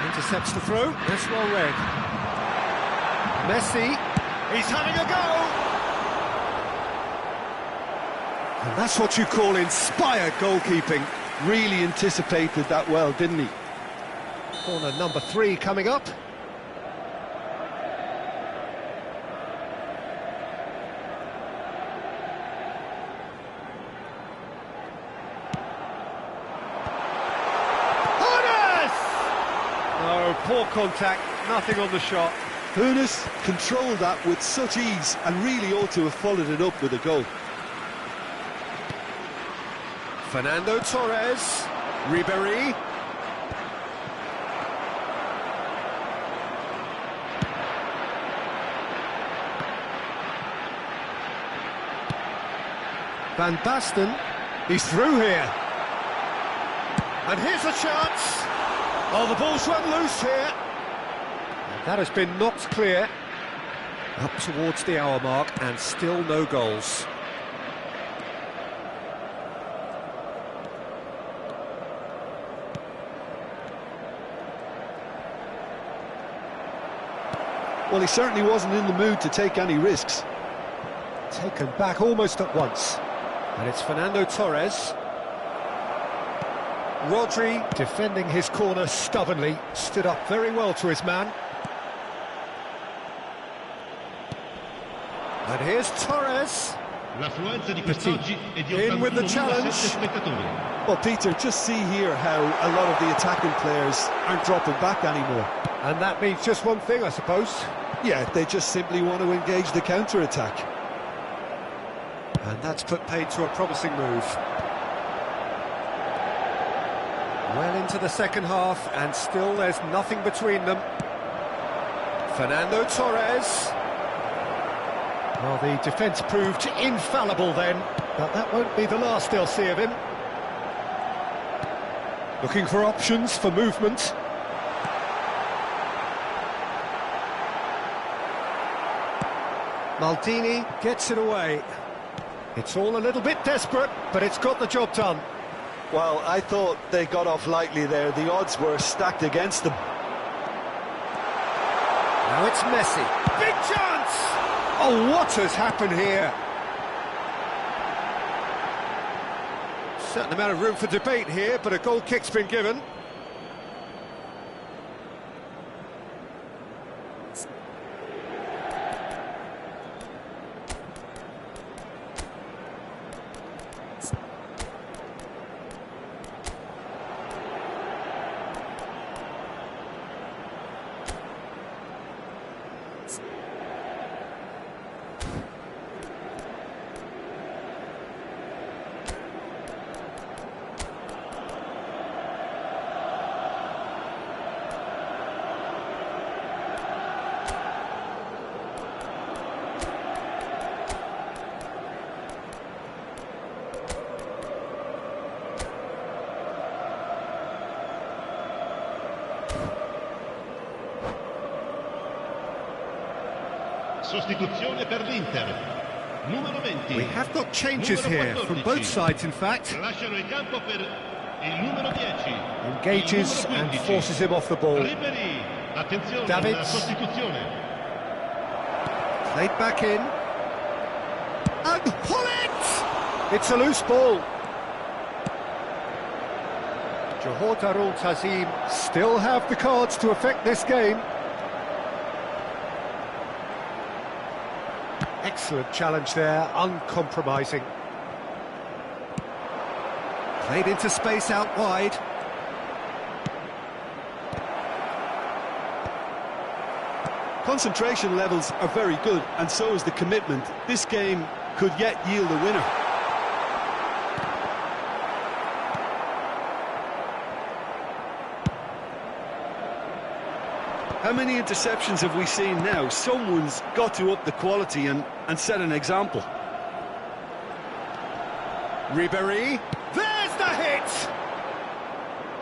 Intercepts the throw, that's well read. Messi, he's having a go! And that's what you call inspired goalkeeping. Really anticipated that well, didn't he? Corner number 3 coming up. No, poor contact, nothing on the shot. Hoeneß controlled that with such ease and really ought to have followed it up with a goal. Fernando Torres, Ribéry. Van Basten, he's through here. And here's a chance. Oh, the ball's run loose here. And that has been knocked clear. Up towards the hour mark and still no goals. Well, he certainly wasn't in the mood to take any risks. Taken back almost at once. And it's Fernando Torres. Rodri, defending his corner stubbornly, stood up very well to his man. And here's Torres. L'affluenza di quest'oggi è di In with the 81.7 challenge. spettatori. Well, Peter, just see here how a lot of the attacking players aren't dropping back anymore. And that means just one thing, I suppose. Yeah, they just simply want to engage the counter-attack. And that's put paid to a promising move. Well into the second half, and still there's nothing between them. Fernando Torres. Well, the defence proved infallible then, but that won't be the last they'll see of him. Looking for options for movement. Maldini gets it away. It's all a little bit desperate, but it's got the job done. Well, I thought they got off lightly there. The odds were stacked against them. Now it's Messi. Big chance! Oh, what has happened here? Certain amount of room for debate here, but a goal kick's been given. Sostituzione per l'Inter. Numero 20. We have got changes here from both sides, in fact. Lasciano il campo per il numero 10. Engages Il numero and 15. forces him off the ball. Ribéry. Attenzione Davids. alla sostituzione. Played back in. And pull it! It's a loose ball. Johor Darul Tazim still have the cards to affect this game. Excellent challenge there, uncompromising. Played into space out wide. Concentration levels are very good, and so is the commitment. This game could yet yield a winner. How many interceptions have we seen now? Someone's got to up the quality and set an example. Ribéry, there's the hit!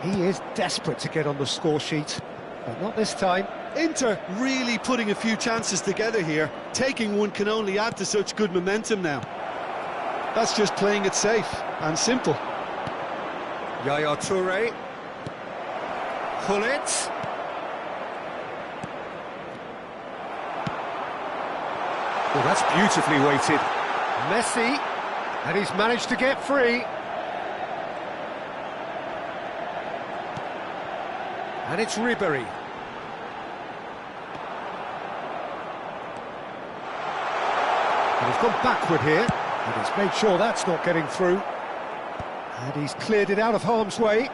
He is desperate to get on the score sheet, but not this time. Inter really putting a few chances together here. Taking one can only add to such good momentum now. That's just playing it safe and simple. Yaya Toure. Pull it. Well, that's beautifully weighted. Messi, and he's managed to get free. And it's Ribéry. And he's gone backward here, and he's made sure that's not getting through. And he's cleared it out of harm's way.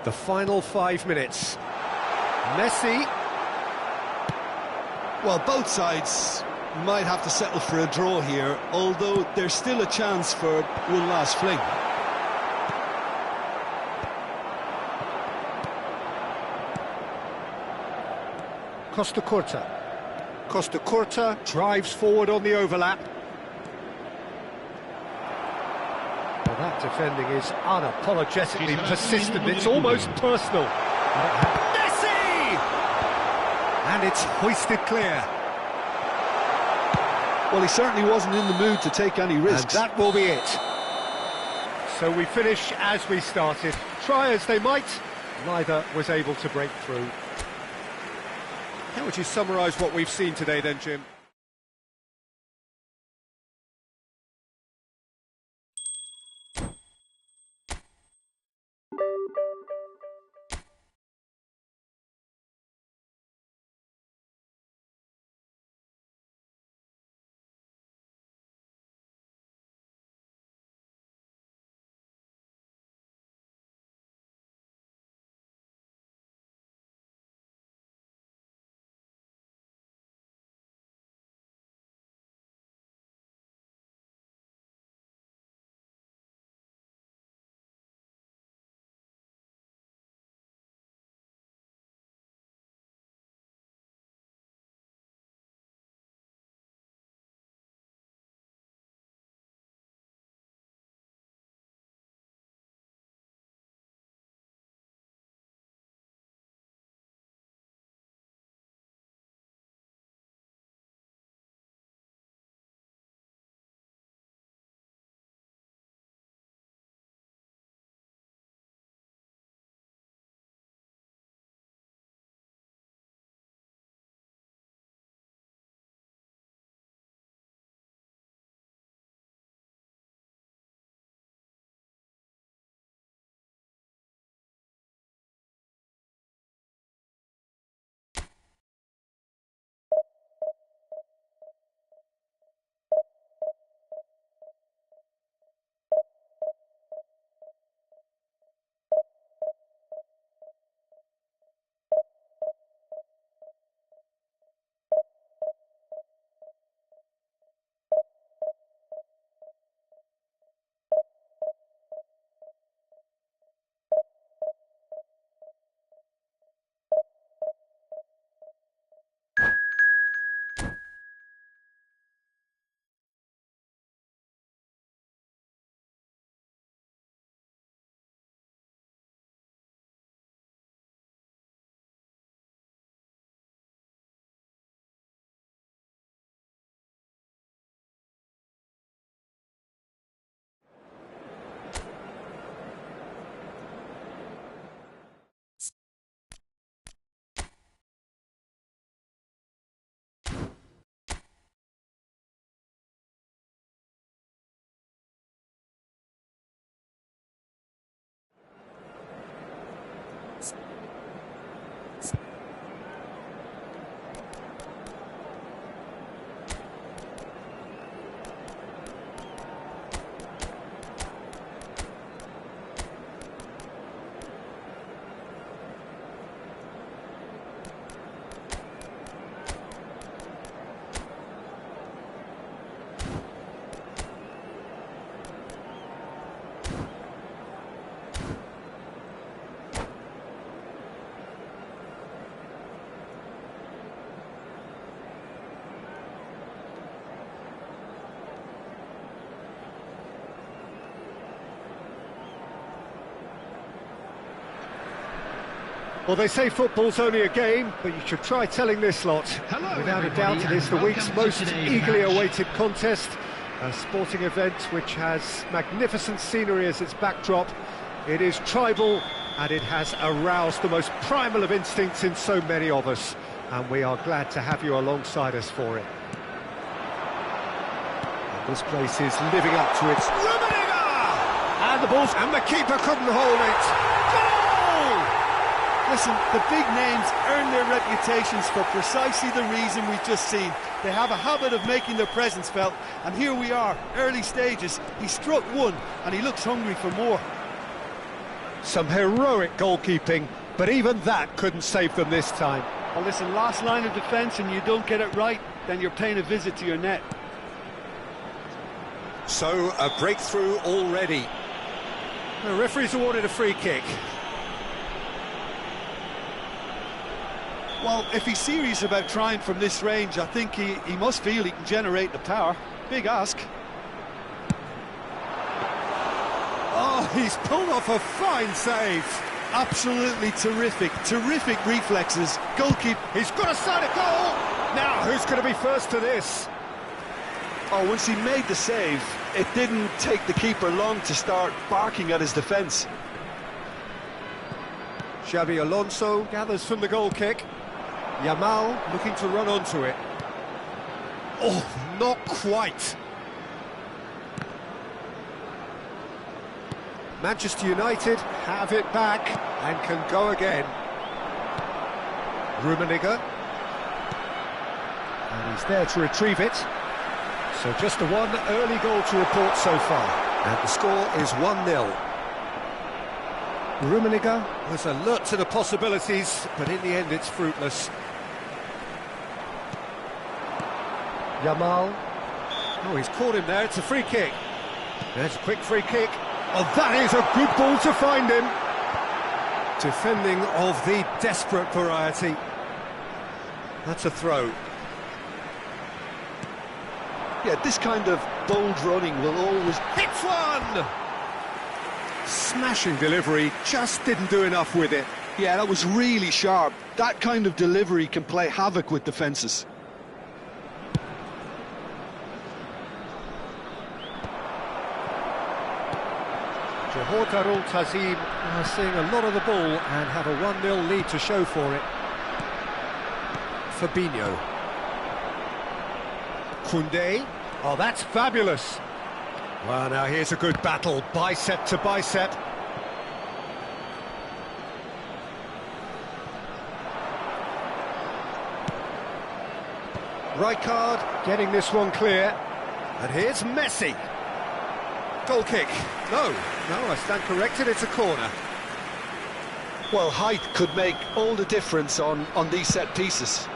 The final 5 minutes. Messi. Well, both sides might have to settle for a draw here, although there's still a chance for one last fling. Costa Curta. Costa Curta drives forward on the overlap. Well, that defending is unapologetically persistent. It's almost personal. Messi! And it's hoisted clear. Well, he certainly wasn't in the mood to take any risks. And that will be it. So we finish as we started. Try as they might, neither was able to break through. How would you summarise what we've seen today then, Jim? Well, they say football's only a game, but you should try telling this lot. Hello, Without a everybody, doubt, it is the and week's welcome to most today's eagerly match. awaited contest. A sporting event which has magnificent scenery as its backdrop. It is tribal, and it has aroused the most primal of instincts in so many of us. And we are glad to have you alongside us for it. And this place is living up to its... And the ball's... And the keeper couldn't hold it. Goal! Listen, the big names earn their reputations for precisely the reason we've just seen. They have a habit of making their presence felt, and here we are, early stages. He struck one, and he looks hungry for more. Some heroic goalkeeping, but even that couldn't save them this time. Well, listen, last line of defence and you don't get it right, then you're paying a visit to your net. So, a breakthrough already. The referee's awarded a free kick. Well, if he's serious about trying from this range, I think he must feel he can generate the power. Big ask. Oh, he's pulled off a fine save. Absolutely terrific reflexes. Goalkeeper. He's got a side of goal. Now, who's going to be first to this? Oh, once he made the save, it didn't take the keeper long to start barking at his defence. Xabi Alonso gathers from the goal kick. Yamal looking to run onto it. Oh, not quite. Manchester United have it back and can go again. Rummenigge. And he's there to retrieve it. So just the one early goal to report so far. And the score is 1-0. Rummenigge was alert to the possibilities, but in the end it's fruitless. Yamal. Oh, he's caught him there, it's a free kick. There's a quick free kick. Oh, that is a good ball to find him. Defending of the desperate variety. That's a throw. Yeah, this kind of bold running will always... Hits one! Smashing delivery, just didn't do enough with it. Yeah, that was really sharp. That kind of delivery can play havoc with defences. Johor Darul Tazim are seeing a lot of the ball and have a 1-0 lead to show for it. Fabinho. Koundé. Oh, that's fabulous. Well, now here's a good battle, bicep to bicep. Rijkaard getting this one clear. And here's Messi. Goal kick. No, I stand corrected, it's a corner. Well, height could make all the difference on these set pieces.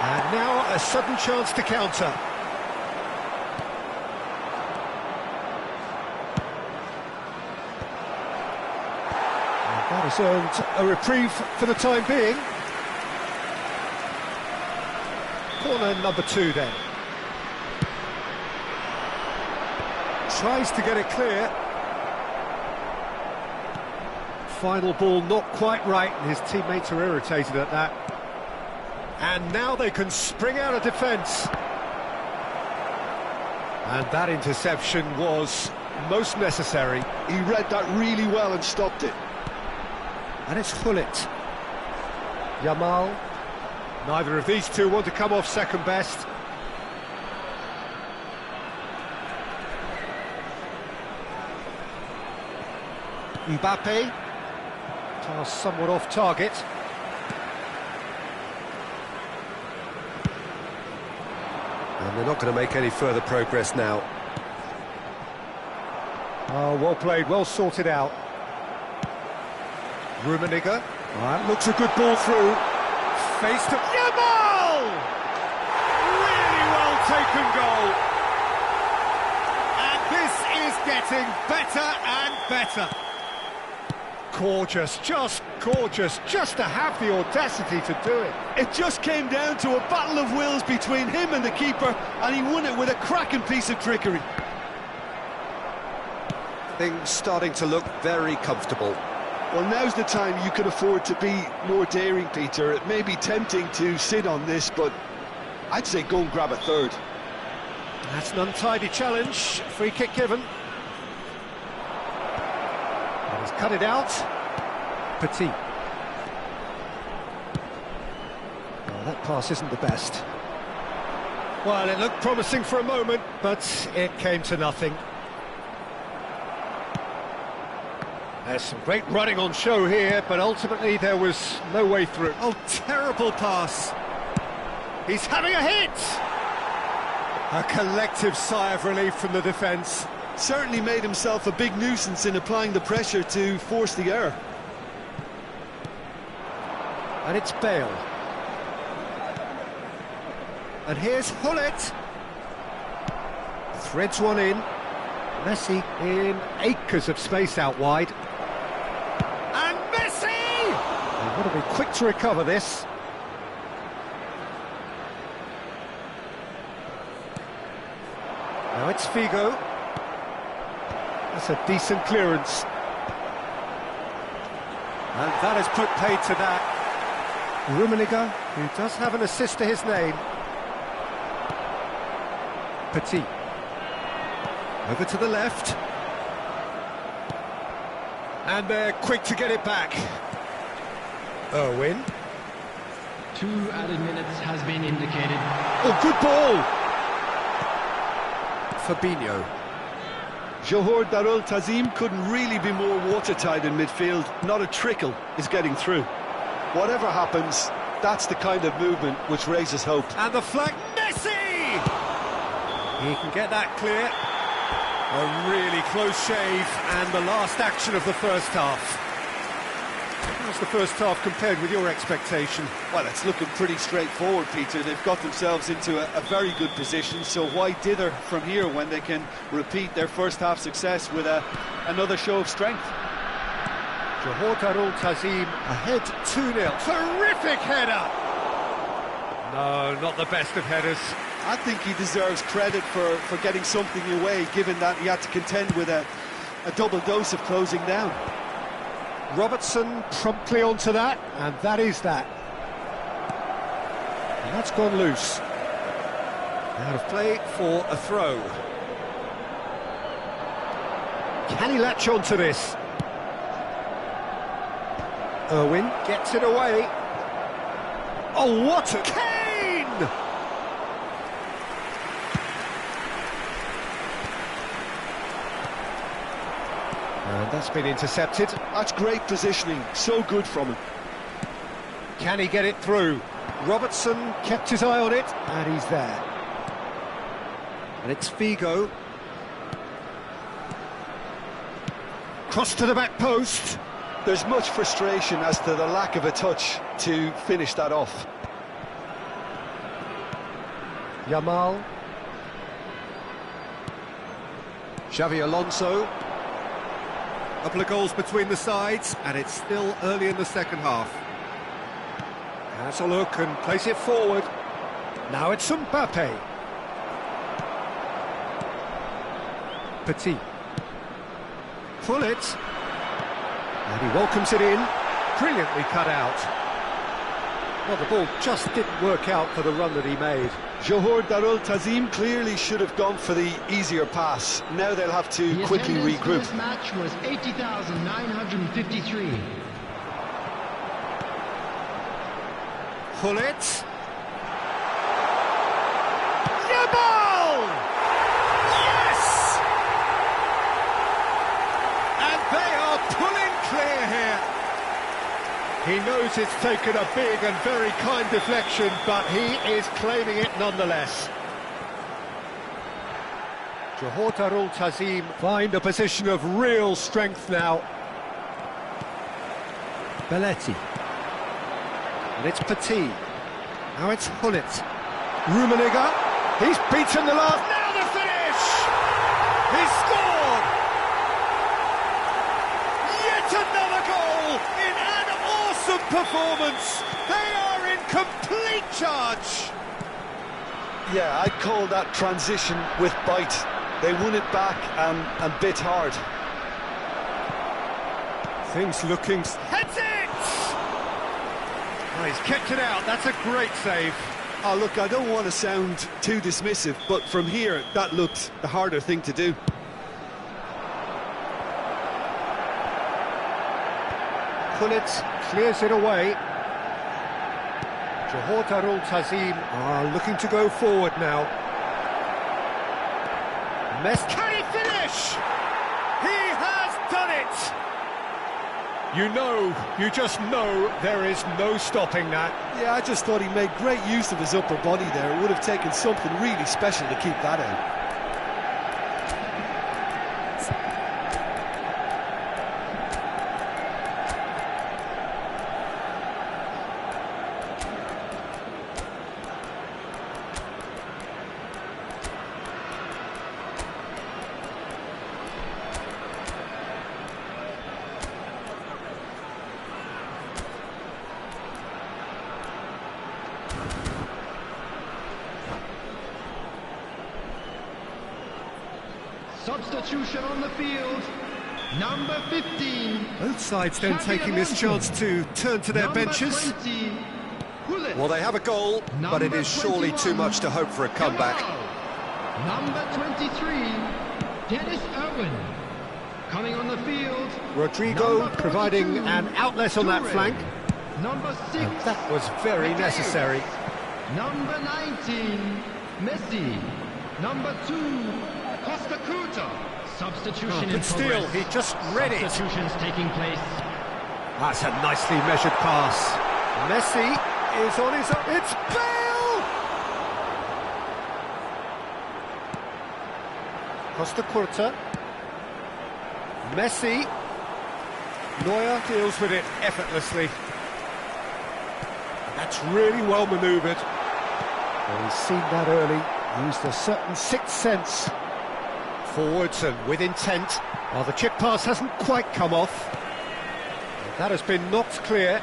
And now a sudden chance to counter. And that has earned a reprieve for the time being. Corner number 2 then. Tries to get it clear. Final ball not quite right, and his teammates are irritated at that. And now they can spring out of defence. And that interception was most necessary. He read that really well and stopped it. And it's Gullit. Yamal. Neither of these two want to come off second best. Mbappe. Pass somewhat off target. And they're not going to make any further progress now. Oh, well played, well sorted out. Rummenigge. That looks a good ball through. Face to Yamal! Really well taken goal. And this is getting better and better. Gorgeous, just to have the audacity to do it. It just came down to a battle of wills between him and the keeper, and he won it with a cracking piece of trickery. Things starting to look very comfortable. Well, now's the time you can afford to be more daring, Peter. It may be tempting to sit on this, but I'd say go and grab a third. That's an untidy challenge. Free kick given. And he's cut it out. Petit. Oh, that pass isn't the best. Well, it looked promising for a moment, but it came to nothing. There's some great running on show here, but ultimately there was no way through. Oh, terrible pass. He's having a hit! A collective sigh of relief from the defence. Certainly made himself a big nuisance in applying the pressure to force the error. And it's Bale. And here's Gullit. Threads one in. Messi in acres of space out wide. And Messi! They've got to be quick to recover this. Now it's Figo. That's a decent clearance. And that has put paid to that. Rummenigge, who does have an assist to his name. Petit. Over to the left. And they're quick to get it back. Irwin. 2 added minutes has been indicated. Oh, good ball! Fabinho. Johor Darul Tazim couldn't really be more watertight in midfield. Not a trickle is getting through. Whatever happens, that's the kind of movement which raises hope. And the flag, Messi! He can get that clear. A really close shave, and the last action of the first half. How's the first half compared with your expectation? Well, it's looking pretty straightforward, Peter. They've got themselves into a very good position, so why dither from here when they can repeat their first half success with another show of strength? Johor Darul Tazim ahead 2-0. Terrific header! No, not the best of headers. I think he deserves credit for getting something away, given that he had to contend with a double dose of closing down. Robertson promptly onto that, and that is that. And that's gone loose. Out of play for a throw. Can he latch onto this? Irwin gets it away. Oh, what a... Kane! And that's been intercepted. That's great positioning, so good from him. Can he get it through? Robertson kept his eye on it, and he's there. And it's Figo. Cross to the back post. There's much frustration as to the lack of a touch to finish that off. Yamal. Xavi Alonso. A couple of goals between the sides, and it's still early in the second half. Has a look and place it forward. Now it's Mbappe. Petit. Pull it. And he welcomes it in. Brilliantly cut out. Well, the ball just didn't work out for the run that he made. Johor Darul Tazim clearly should have gone for the easier pass. Now they'll have to The quickly attendance for regroup. this match was 80,953. Pull it. Yamal! Yes! And they are pulling clear here. He knows it's taken a big and very kind deflection, but he is claiming it nonetheless. Johor Darul Tazim find a position of real strength now. Belletti. And it's Petit. Now it's Hullet. Rummenigge. He's beaten the last. Now the finish! He scored! Yet another goal in an awesome performance. They are in complete charge. Yeah, I'd call that transition with bite. They won it back and bit hard. Things looking... Heads it! Oh, he's kept it out. That's a great save. Oh, look, I don't want to sound too dismissive, but from here, that looked the harder thing to do. Hullet clears it away. Johor Darul Tazim are looking to go forward now. Can he finish? He has done it! You just know there is no stopping that. Yeah, I just thought he made great use of his upper body there. It would have taken something really special to keep that out. Substitution on the field, number 15. Both sides then taking this chance to turn to their benches. 20, Hullet. Well, they have a goal, but it is surely too much to hope for a comeback. Number 23, Dennis Irwin. Coming on the field. Rodrigo number providing 42, an outlet on that Toure. flank. Number 6. And that was very Mateus. necessary. Number 19, Messi. Number 2, Costa Curta. Substitution in But still, progress. he just read it. Substitutions taking place. That's a nicely measured pass. Messi is on his own. It's Bale! Costa Curta. Messi. Neuer deals with it effortlessly. That's really well manoeuvred. Well, he's seen that early. Used a certain sixth sense. Forwards and with intent. Well, the chip pass hasn't quite come off. That has been knocked clear.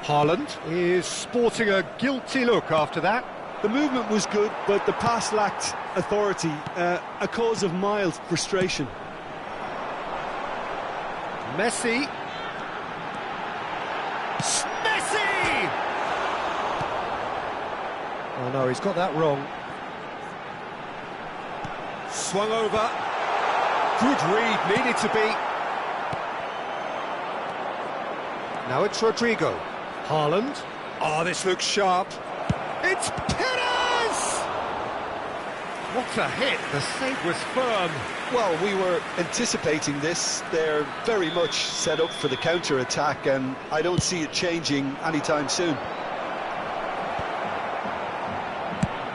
Haaland is sporting a guilty look after that. The movement was good, but the pass lacked authority, a cause of mild frustration. Messi. Messi! Oh no, he's got that wrong. Swung over. Good read, needed to be. Now it's Rodrigo. Haaland. Oh, this looks sharp. It's Perez! What a hit. The save was firm. Well, we were anticipating this. They're very much set up for the counter-attack, and I don't see it changing anytime soon.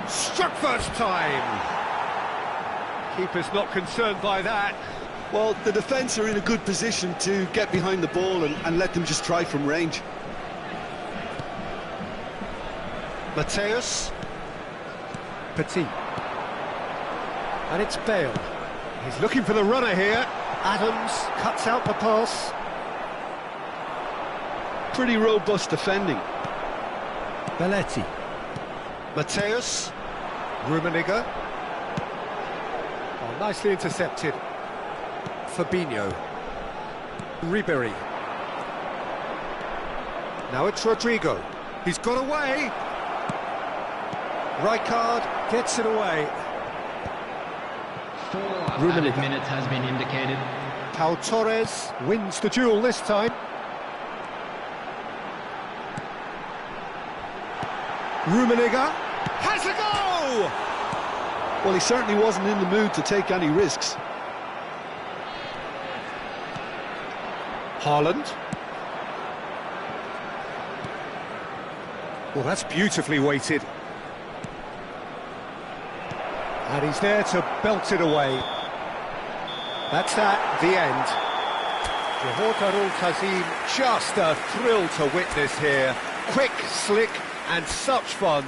Struck first time. Keeper's not concerned by that. Well, the defence are in a good position to get behind the ball and let them just try from range. Mateus. Petit. And it's Bale. He's looking for the runner here. Adams cuts out the pass. Pretty robust defending. Belletti. Mateus. Rummenigge. Oh, nicely intercepted. Fabinho. Ribery. Now it's Rodrigo. He's got away. Rijkaard gets it away. 4 added minutes has been indicated. Pau Torres wins the duel this time. Rummenigge has a go! Well, he certainly wasn't in the mood to take any risks. Haaland. Well, that's beautifully weighted. And he's there to belt it away. That's at the end. Johor Tazim, just a thrill to witness here. Quick, slick, and such fun.